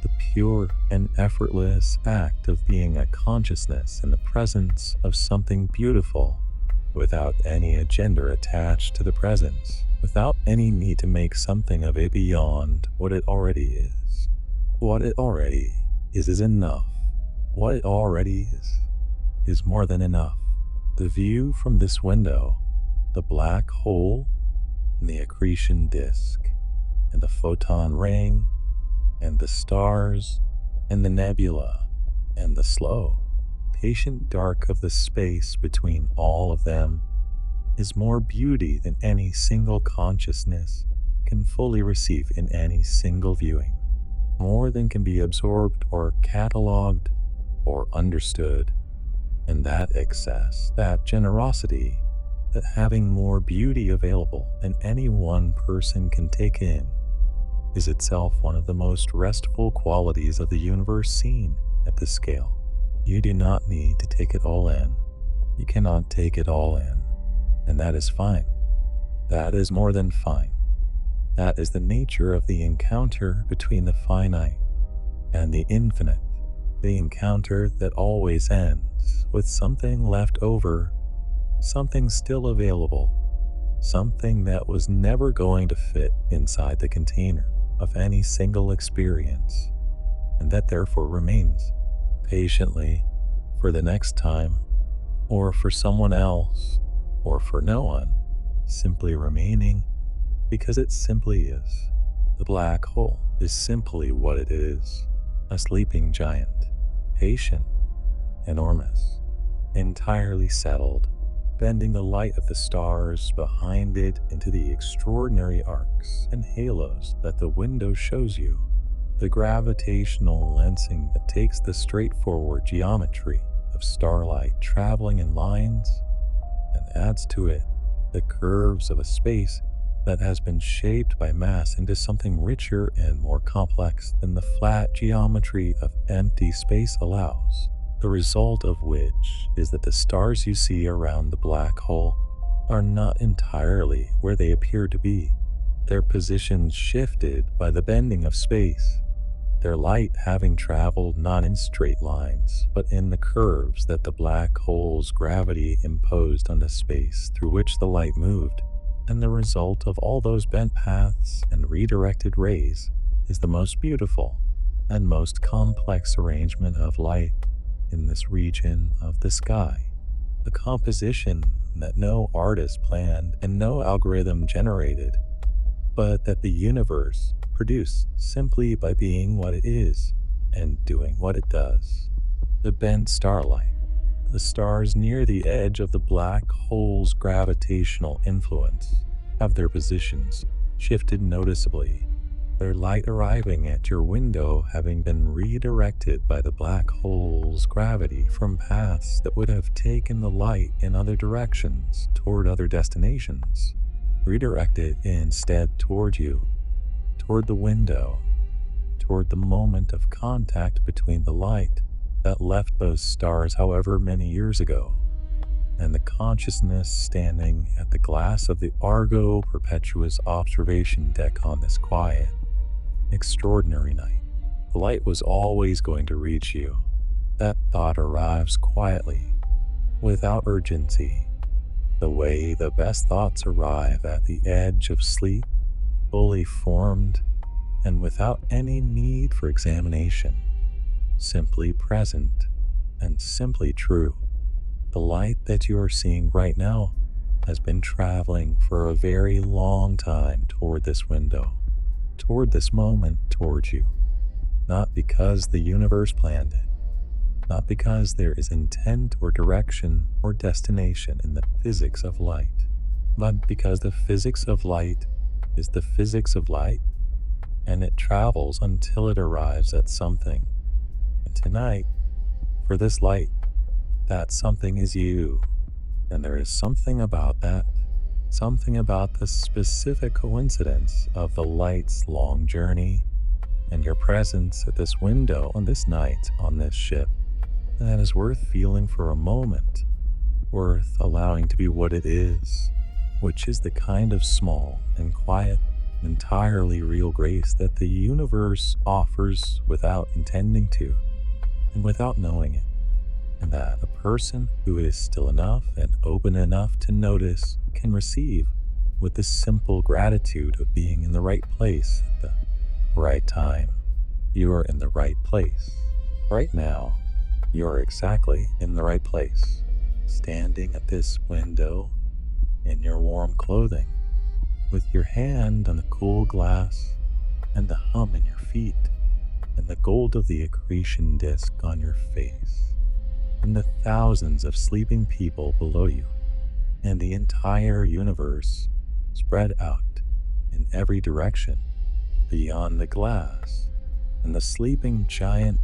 the pure and effortless act of being a consciousness in the presence of something beautiful, without any agenda attached to the presence, without any need to make something of it beyond what it already is. What it already is enough. What it already is more than enough. The view from this window, the black hole, and the accretion disk, and the photon ring, and the stars, and the nebula, and the slow, patient dark of the space between all of them is more beauty than any single consciousness can fully receive in any single viewing, more than can be absorbed or catalogued or understood. And that excess, that generosity, that having more beauty available than any one person can take in, is itself one of the most restful qualities of the universe seen at this scale. You do not need to take it all in. You cannot take it all in, and that is fine. That is more than fine. That is the nature of the encounter between the finite and the infinite, the encounter that always ends with something left over, something still available, something that was never going to fit inside the container of any single experience, and that therefore remains patiently for the next time, or for someone else, or for no one, simply remaining because it simply is. The black hole is simply what it is, a sleeping giant, patient, enormous, entirely settled, bending the light of the stars behind it into the extraordinary arcs and halos that the window shows you, the gravitational lensing that takes the straightforward geometry of starlight traveling in lines and adds to it the curves of a space that has been shaped by mass into something richer and more complex than the flat geometry of empty space allows, the result of which is that the stars you see around the black hole are not entirely where they appear to be, their positions shifted by the bending of space, their light having traveled not in straight lines, but in the curves that the black hole's gravity imposed on the space through which the light moved. And the result of all those bent paths and redirected rays is the most beautiful and most complex arrangement of light in this region of the sky. A composition that no artist planned and no algorithm generated, but that the universe produced simply by being what it is and doing what it does. The bent starlight, the stars near the edge of the black hole's gravitational influence, have their positions shifted noticeably, their light arriving at your window having been redirected by the black hole's gravity from paths that would have taken the light in other directions toward other destinations, redirected instead toward you, toward the window, toward the moment of contact between the light that left those stars however many years ago, and the consciousness standing at the glass of the Argo Perpetuous observation deck on this quiet, extraordinary night. The light was always going to reach you. That thought arrives quietly, without urgency, the way the best thoughts arrive at the edge of sleep, fully formed and without any need for examination, simply present and simply true. The light that you are seeing right now has been traveling for a very long time toward this window, toward this moment towards you, not because the universe planned it, not because there is intent or direction or destination in the physics of light, but because the physics of light is the physics of light, and it travels until it arrives at something. And tonight, for this light, that something is you, and there is something about that, something about the specific coincidence of the light's long journey and your presence at this window on this night on this ship that is worth feeling for a moment, worth allowing to be what it is, which is the kind of small and quiet, entirely real grace that the universe offers without intending to and without knowing it. And that a person who is still enough and open enough to notice can receive with the simple gratitude of being in the right place at the right time. You are in the right place. Right now, you are exactly in the right place, standing at this window in your warm clothing, with your hand on the cool glass and the hum in your feet and the gold of the accretion disk on your face, and the thousands of sleeping people below you, and the entire universe spread out in every direction beyond the glass, and the sleeping giant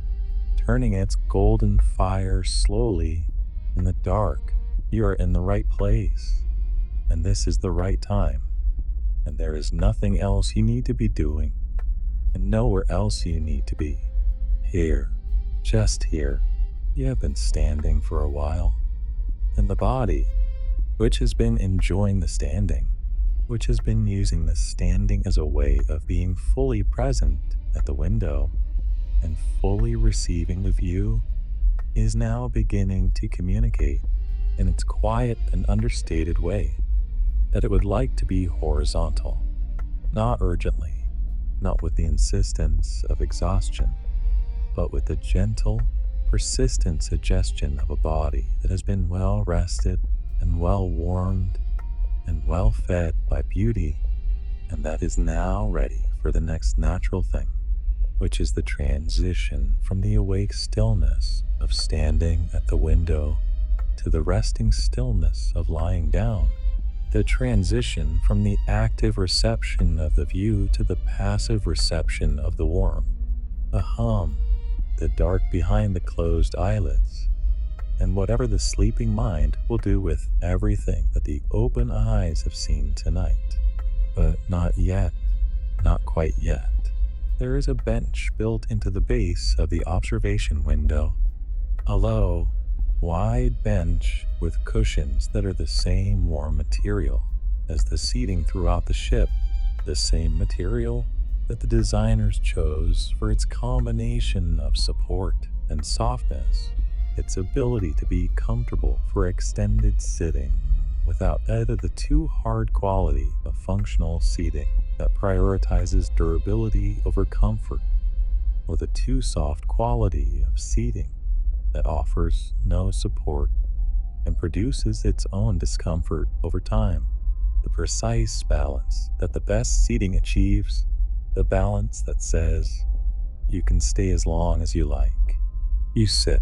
turning its golden fire slowly in the dark. You are in the right place, and this is the right time, and there is nothing else you need to be doing, and nowhere else you need to be. Here, just here. You have been standing for a while, and the body, which has been enjoying the standing, which has been using the standing as a way of being fully present at the window and fully receiving the view, is now beginning to communicate in its quiet and understated way that it would like to be horizontal, not urgently, not with the insistence of exhaustion, but with the gentle, persistent suggestion of a body that has been well rested and well warmed and well fed by beauty, and that is now ready for the next natural thing, which is the transition from the awake stillness of standing at the window to the resting stillness of lying down, the transition from the active reception of the view to the passive reception of the warmth, the hum, the dark behind the closed eyelids, and whatever the sleeping mind will do with everything that the open eyes have seen tonight. But not yet, not quite yet. There is a bench built into the base of the observation window, a low, wide bench with cushions that are the same warm material as the seating throughout the ship, the same material that the designers chose for its combination of support and softness, its ability to be comfortable for extended sitting, without either the too hard quality of functional seating that prioritizes durability over comfort, or the too soft quality of seating that offers no support and produces its own discomfort over time. The precise balance that the best seating achieves, the balance that says, you can stay as long as you like. You sit,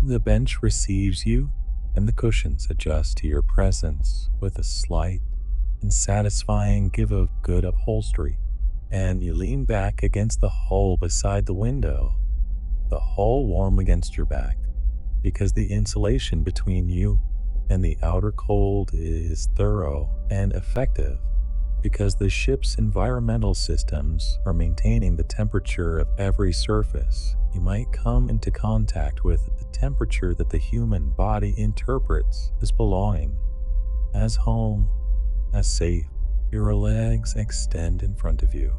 the bench receives you, and the cushions adjust to your presence with a slight and satisfying give of good upholstery. And you lean back against the hull beside the window, the hull warm against your back, because the insulation between you and the outer cold is thorough and effective, because the ship's environmental systems are maintaining the temperature of every surface you might come into contact with, the temperature that the human body interprets as belonging, as home, as safe. Your legs extend in front of you.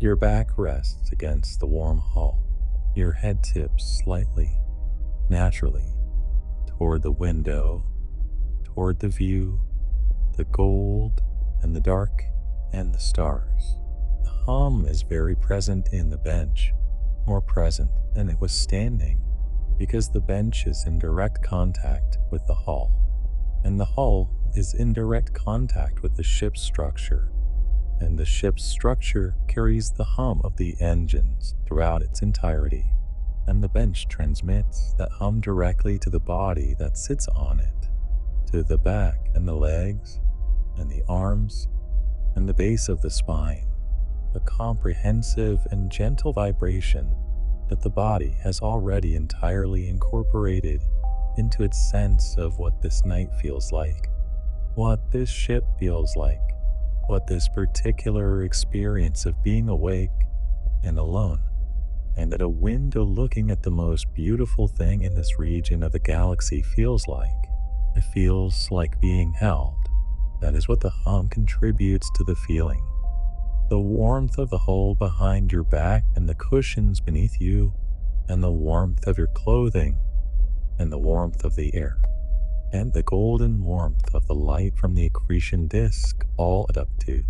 Your back rests against the warm hull. Your head tips slightly, naturally, toward the window, toward the view, the gold and the dark and the stars. The hum is very present in the bench, more present than it was standing, because the bench is in direct contact with the hull, and the hull is in direct contact with the ship's structure, and the ship's structure carries the hum of the engines throughout its entirety, and the bench transmits that hum directly to the body that sits on it, to the back and the legs and the arms and the base of the spine, a comprehensive and gentle vibration that the body has already entirely incorporated into its sense of what this night feels like, what this ship feels like, what this particular experience of being awake and alone, and at a window looking at the most beautiful thing in this region of the galaxy feels like. It feels like being held. That is what the hum contributes to the feeling. The warmth of the hull behind your back and the cushions beneath you, and the warmth of your clothing, and the warmth of the air, and the golden warmth of the light from the accretion disk all add up to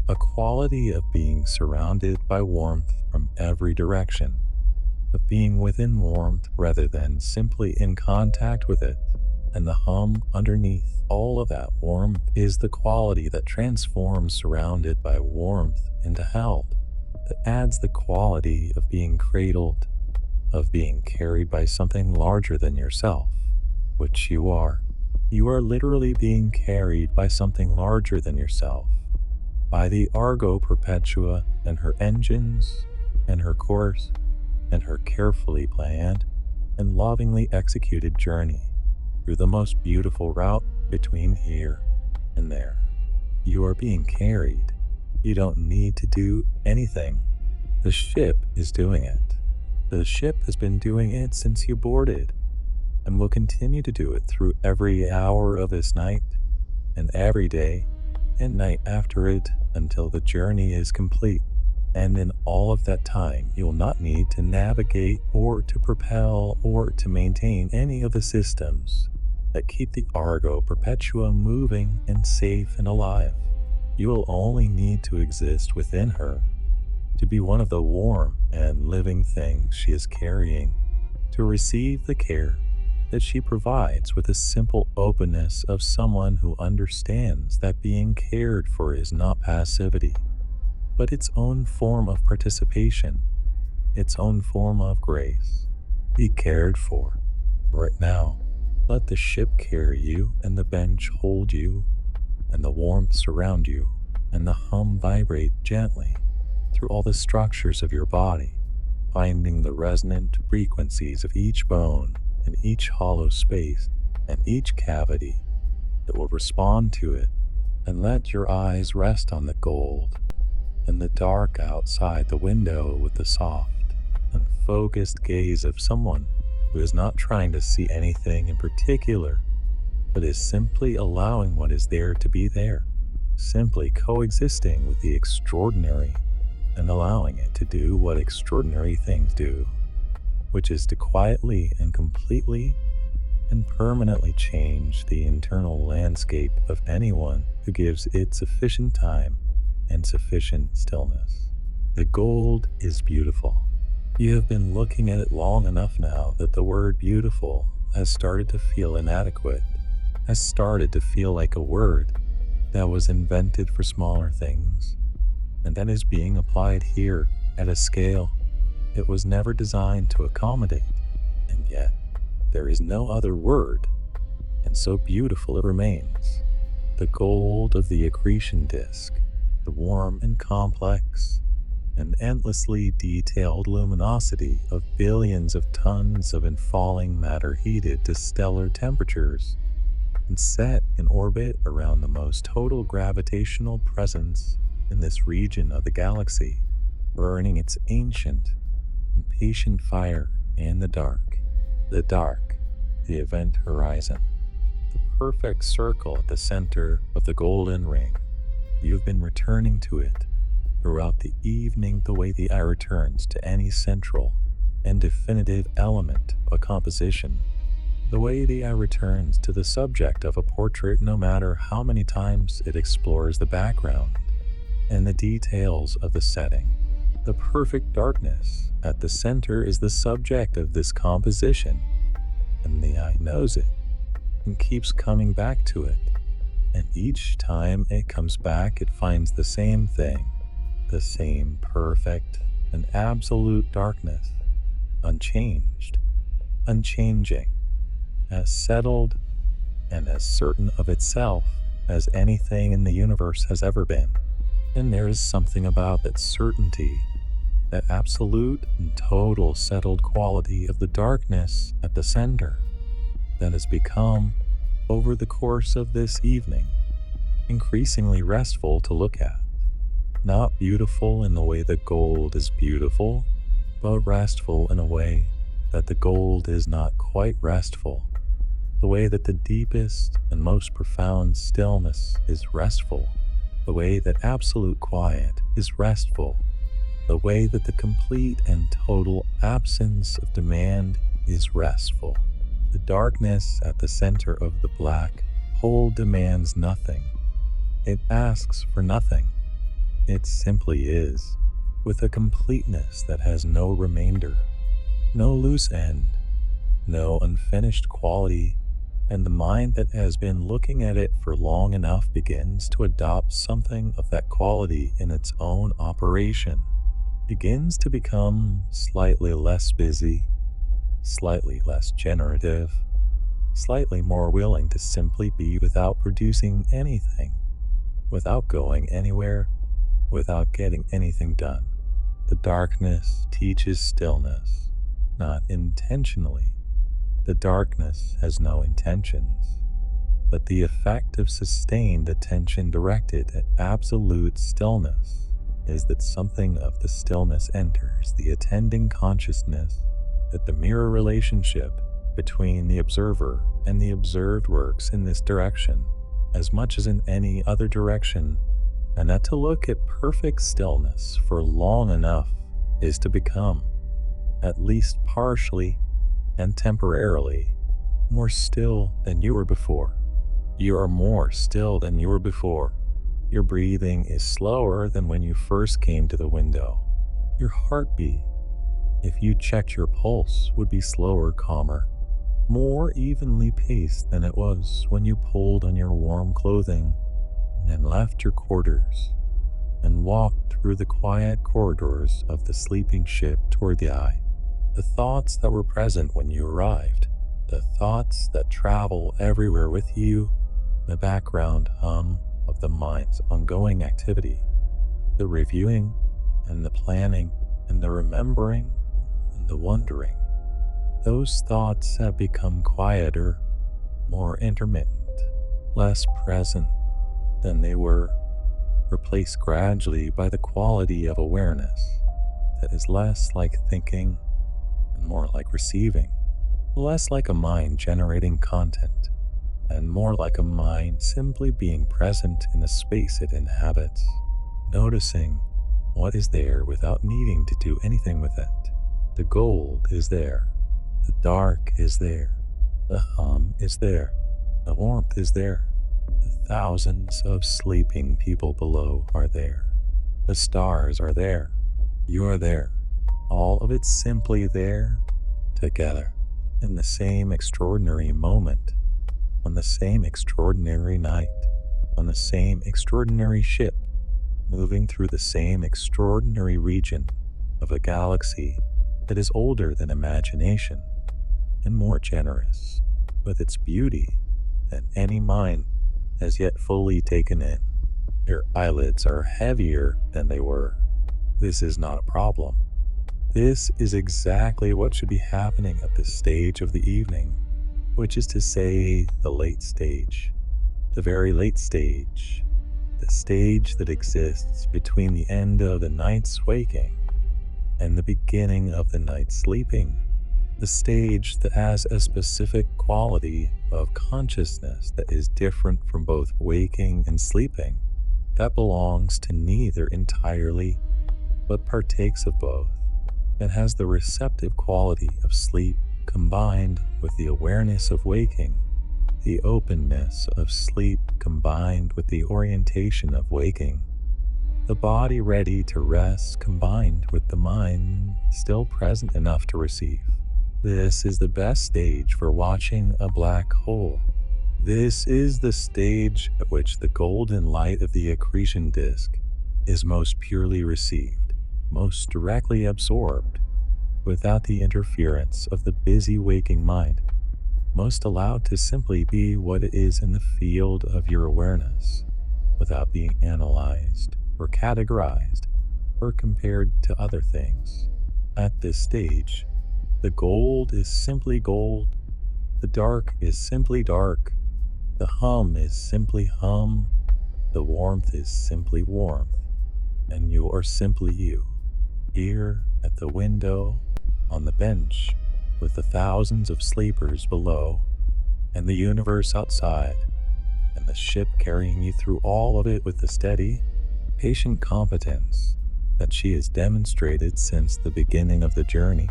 a quality of being surrounded by warmth from every direction, of being within warmth rather than simply in contact with it. And the hum underneath all of that warmth is the quality that transforms surrounded by warmth into held, that adds the quality of being cradled, of being carried by something larger than yourself, which you are. You are literally being carried by something larger than yourself, by the Argo Perpetua and her engines and her course and her carefully planned and lovingly executed journey through the most beautiful route between here and there. You are being carried. You don't need to do anything. The ship is doing it. The ship has been doing it since you boarded, and will continue to do it through every hour of this night, and every day and night after it until the journey is complete. And in all of that time, you will not need to navigate or to propel or to maintain any of the systems that keep the Argo Perpetua moving and safe and alive. You will only need to exist within her, to be one of the warm and living things she is carrying, to receive the care that she provides with a simple openness of someone who understands that being cared for is not passivity, but its own form of participation, its own form of grace. Be cared for right now. Let the ship carry you, and the bench hold you, and the warmth surround you, and the hum vibrate gently through all the structures of your body, finding the resonant frequencies of each bone and each hollow space and each cavity that will respond to it. And let your eyes rest on the gold and the dark outside the window with the soft and focused gaze of someone who is not trying to see anything in particular, but is simply allowing what is there to be there, simply coexisting with the extraordinary and allowing it to do what extraordinary things do, which is to quietly and completely and permanently change the internal landscape of anyone who gives it sufficient time and sufficient stillness. The gold is beautiful. You have been looking at it long enough now that the word beautiful has started to feel inadequate, has started to feel like a word that was invented for smaller things, and that is being applied here at a scale it was never designed to accommodate. And yet, there is no other word, and so beautiful it remains. The gold of the accretion disk, the warm and complex and endlessly detailed luminosity of billions of tons of infalling matter heated to stellar temperatures and set in orbit around the most total gravitational presence in this region of the galaxy, burning its ancient and patient fire in the dark. The dark, the event horizon, the perfect circle at the center of the golden ring. You've been returning to it throughout the evening the way the eye returns to any central and definitive element of a composition, the way the eye returns to the subject of a portrait no matter how many times it explores the background and the details of the setting. The perfect darkness at the center is the subject of this composition, and the eye knows it and keeps coming back to it. And each time it comes back, it finds the same thing, the same perfect and absolute darkness, unchanged, unchanging, as settled and as certain of itself as anything in the universe has ever been. And there is something about that certainty, that absolute and total settled quality of the darkness at the center, that has become, over the course of this evening, increasingly restful to look at. Not beautiful in the way the gold is beautiful, but restful in a way that the gold is not quite restful. The way that the deepest and most profound stillness is restful. The way that absolute quiet is restful. The way that the complete and total absence of demand is restful. The darkness at the center of the black hole demands nothing. It asks for nothing. It simply is, with a completeness that has no remainder, no loose end, no unfinished quality, and the mind that has been looking at it for long enough begins to adopt something of that quality in its own operation, begins to become slightly less busy, slightly less generative, slightly more willing to simply be without producing anything, without going anywhere, without getting anything done. The darkness teaches stillness, not intentionally. The darkness has no intentions, but the effect of sustained attention directed at absolute stillness is that something of the stillness enters the attending consciousness, that the mirror relationship between the observer and the observed works in this direction as much as in any other direction, and that to look at perfect stillness for long enough is to become, at least partially and temporarily, more still than you were before. You are more still than you were before. Your breathing is slower than when you first came to the window. Your heartbeat, if you checked your pulse, would be slower, calmer, more evenly paced than it was when you pulled on your warm clothing and left your quarters and walked through the quiet corridors of the sleeping ship toward the eye. The thoughts that were present when you arrived, the thoughts that travel everywhere with you, the background hum of the mind's ongoing activity, the reviewing and the planning and the remembering and the wondering. Those thoughts have become quieter, more intermittent, less present than they were, replaced gradually by the quality of awareness that is less like thinking and more like receiving, less like a mind generating content, and more like a mind simply being present in the space it inhabits, noticing what is there without needing to do anything with it. The gold is there. The dark is there. The hum is there. The warmth is there. The thousands of sleeping people below are there. The stars are there. You're there. All of it simply there, together, in the same extraordinary moment, on the same extraordinary night, on the same extraordinary ship, moving through the same extraordinary region of a galaxy that is older than imagination and more generous with its beauty than any mind has yet fully taken in. Your eyelids are heavier than they were. This is not a problem. This is exactly what should be happening at this stage of the evening, which is to say, the late stage, the very late stage, the stage that exists between the end of the night's waking and the beginning of the night's sleeping, the stage that has a specific quality of consciousness that is different from both waking and sleeping, that belongs to neither entirely, but partakes of both, and has the receptive quality of sleep combined with the awareness of waking, the openness of sleep combined with the orientation of waking, the body ready to rest combined with the mind still present enough to receive. This is the best stage for watching a black hole. This is the stage at which the golden light of the accretion disk is most purely received, most directly absorbed, without the interference of the busy waking mind, most allowed to simply be what it is in the field of your awareness, without being analyzed or categorized or compared to other things. At this stage, the gold is simply gold, the dark is simply dark, the hum is simply hum, the warmth is simply warmth, and you are simply you, here at the window, on the bench, with the thousands of sleepers below, and the universe outside, and the ship carrying you through all of it with the steady, patient competence that she has demonstrated since the beginning of the journey,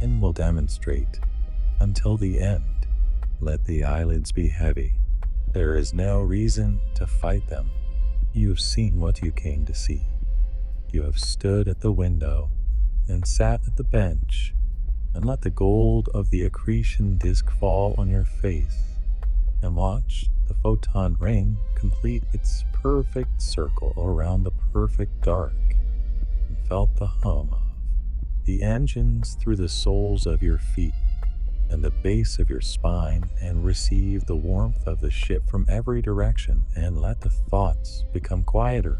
and will demonstrate until the end. Let the eyelids be heavy. There is no reason to fight them. You have seen what you came to see. You have stood at the window and sat at the bench and let the gold of the accretion disk fall on your face and watched the photon ring complete its perfect circle around the perfect dark and felt the hum of the engines through the soles of your feet and the base of your spine and receive the warmth of the ship from every direction and let the thoughts become quieter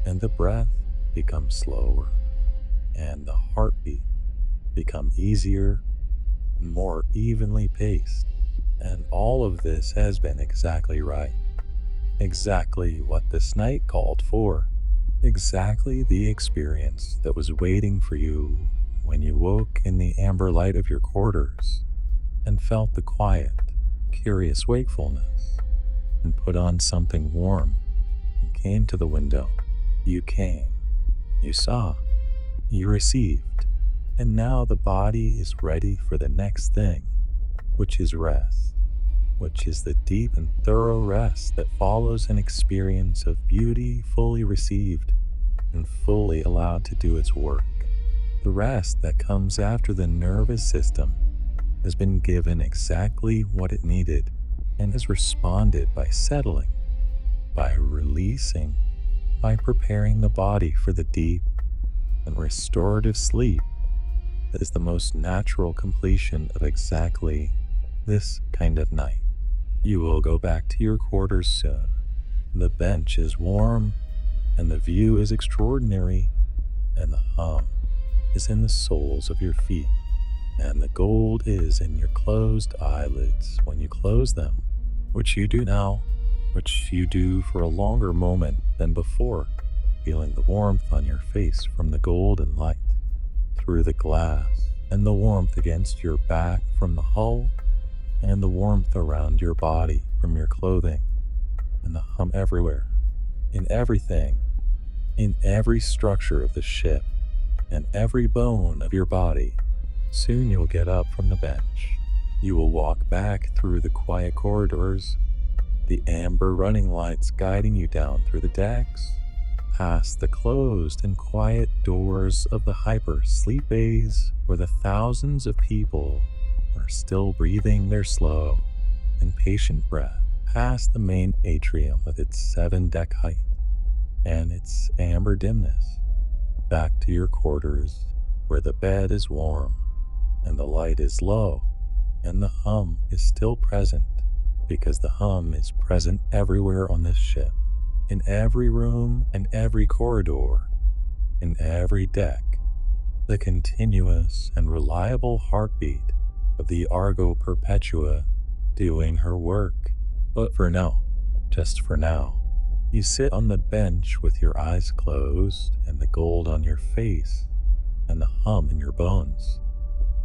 and the breath become slower and the heartbeat become easier and more evenly paced. And all of this has been exactly right. Exactly what this night called for. Exactly the experience that was waiting for you when you woke in the amber light of your quarters and felt the quiet, curious wakefulness and put on something warm and came to the window. You came, you saw, you received, and now the body is ready for the next thing, which is rest, which is the deep and thorough rest that follows an experience of beauty fully received and fully allowed to do its work. The rest that comes after the nervous system has been given exactly what it needed and has responded by settling, by releasing, by preparing the body for the deep and restorative sleep that is the most natural completion of exactly this kind of night. You will go back to your quarters soon. The bench is warm, and the view is extraordinary, and the hum is in the soles of your feet, and the gold is in your closed eyelids when you close them, which you do now, which you do for a longer moment than before, feeling the warmth on your face from the golden light through the glass, and the warmth against your back from the hull, and the warmth around your body from your clothing, and the hum everywhere, in everything, in every structure of the ship, and every bone of your body. Soon you'll get up from the bench, You will walk back through the quiet corridors, the amber running lights guiding you down through the decks, past the closed and quiet doors of the hypersleep bays where the thousands of people are still breathing their slow and patient breath, past the main atrium with its 7-deck height and its amber dimness, back to your quarters where the bed is warm and the light is low and the hum is still present, because the hum is present everywhere on this ship, in every room and every corridor, in every deck, the continuous and reliable heartbeat of the Argo Perpetua doing her work. But for now, just for now, you sit on the bench with your eyes closed and the gold on your face and the hum in your bones,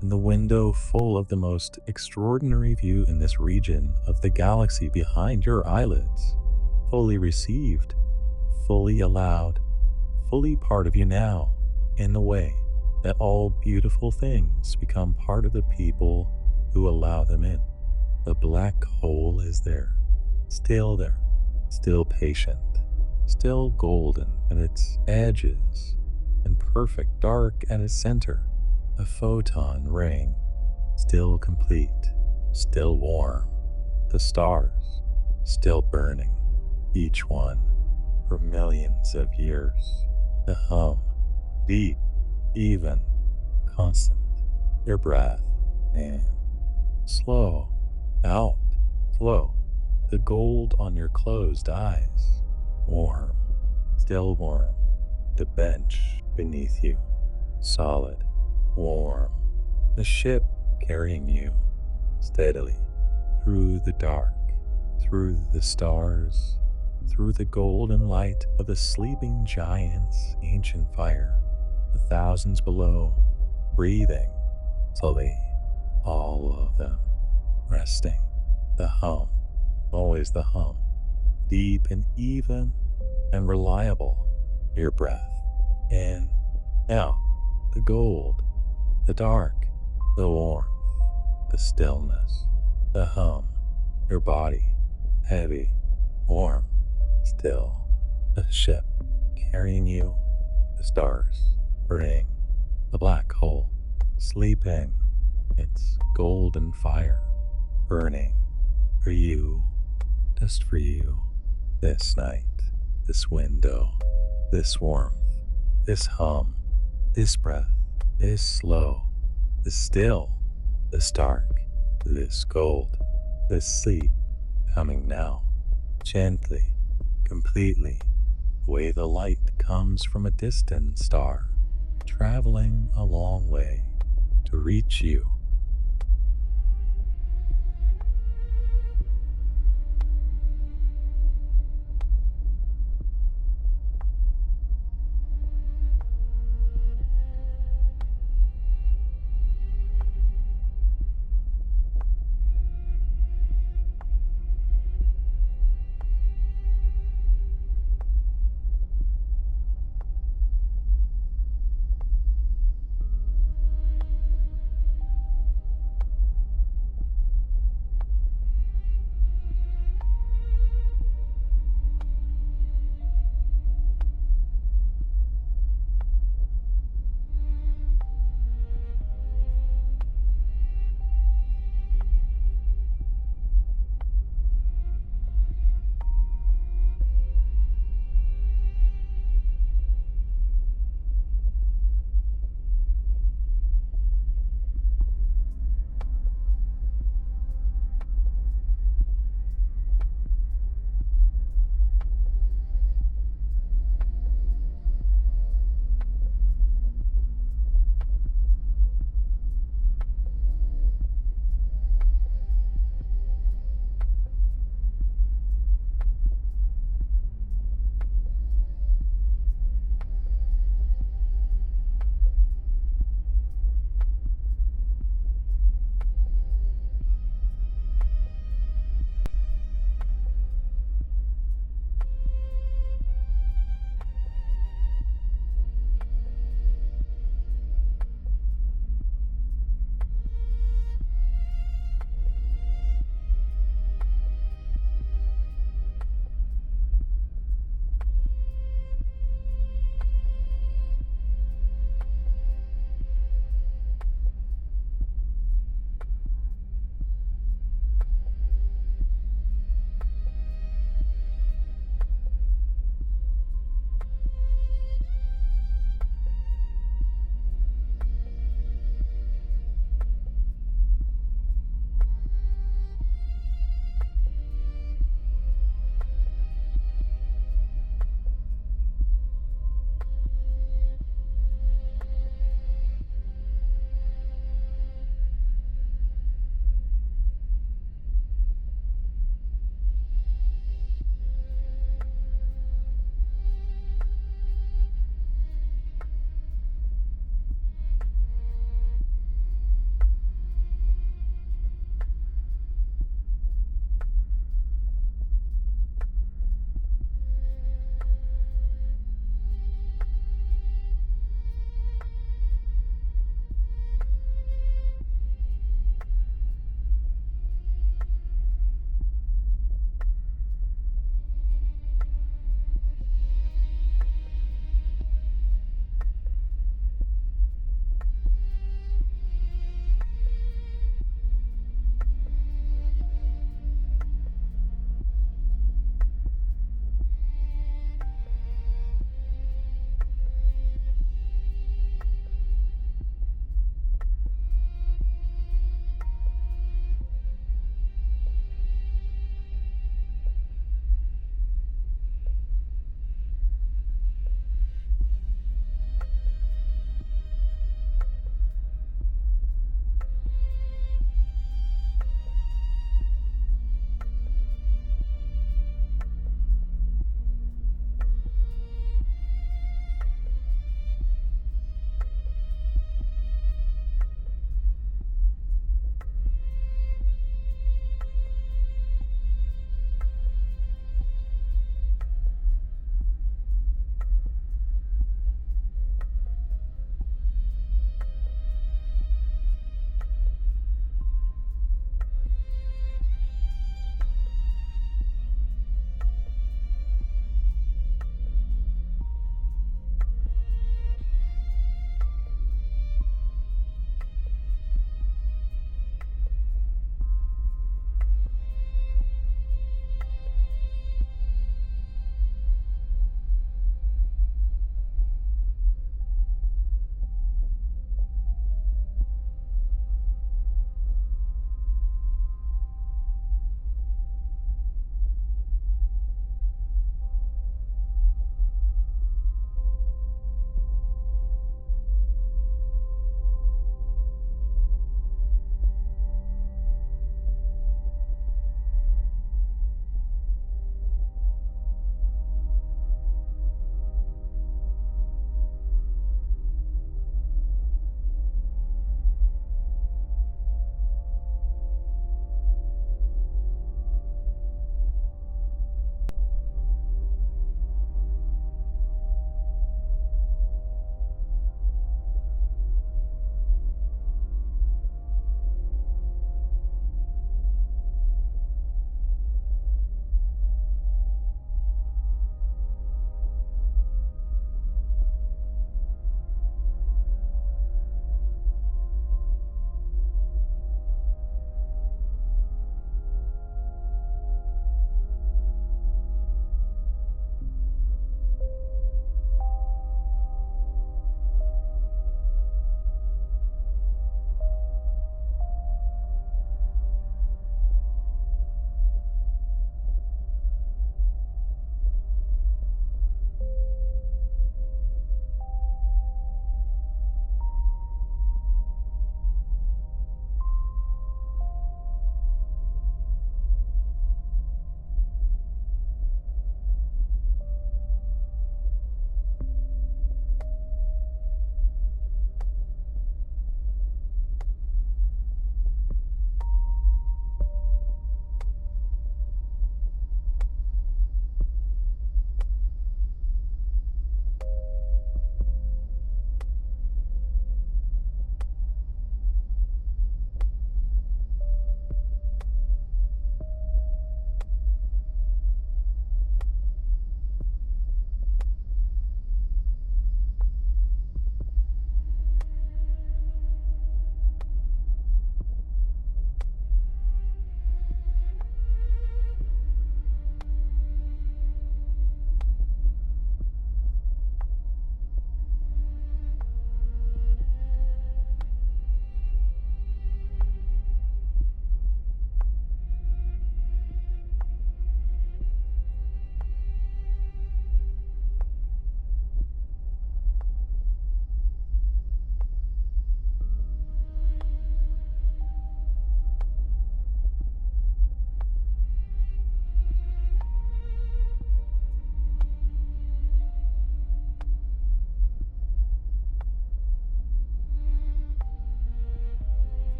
and the window full of the most extraordinary view in this region of the galaxy behind your eyelids, fully received, fully allowed, fully part of you now, in the way that all beautiful things become part of the people who allow them in. The black hole is there, still patient, still golden at its edges, and perfect dark at its center. A photon ring, still complete, still warm. The stars, still burning, each one for millions of years. The hum, deep, even, constant. Your breath in, slow, out, slow. The gold on your closed eyes, warm, still warm. The bench beneath you, solid, warm. The ship carrying you steadily through the dark, through the stars, through the golden light of the sleeping giant's ancient fire, the thousands below, breathing slowly, all of them resting. The hum, always the hum, deep and even and reliable. Your breath in, out, the gold, the dark, the warmth, the stillness, the hum, your body, heavy, warm, still, the ship carrying you, the stars burning, the black hole sleeping, its golden fire burning for you, just for you, this night, this window, this warmth, this hum, this breath, this slow, this still, this dark, this gold, this sleep coming now, gently, completely, the way the light comes from a distant star, traveling a long way to reach you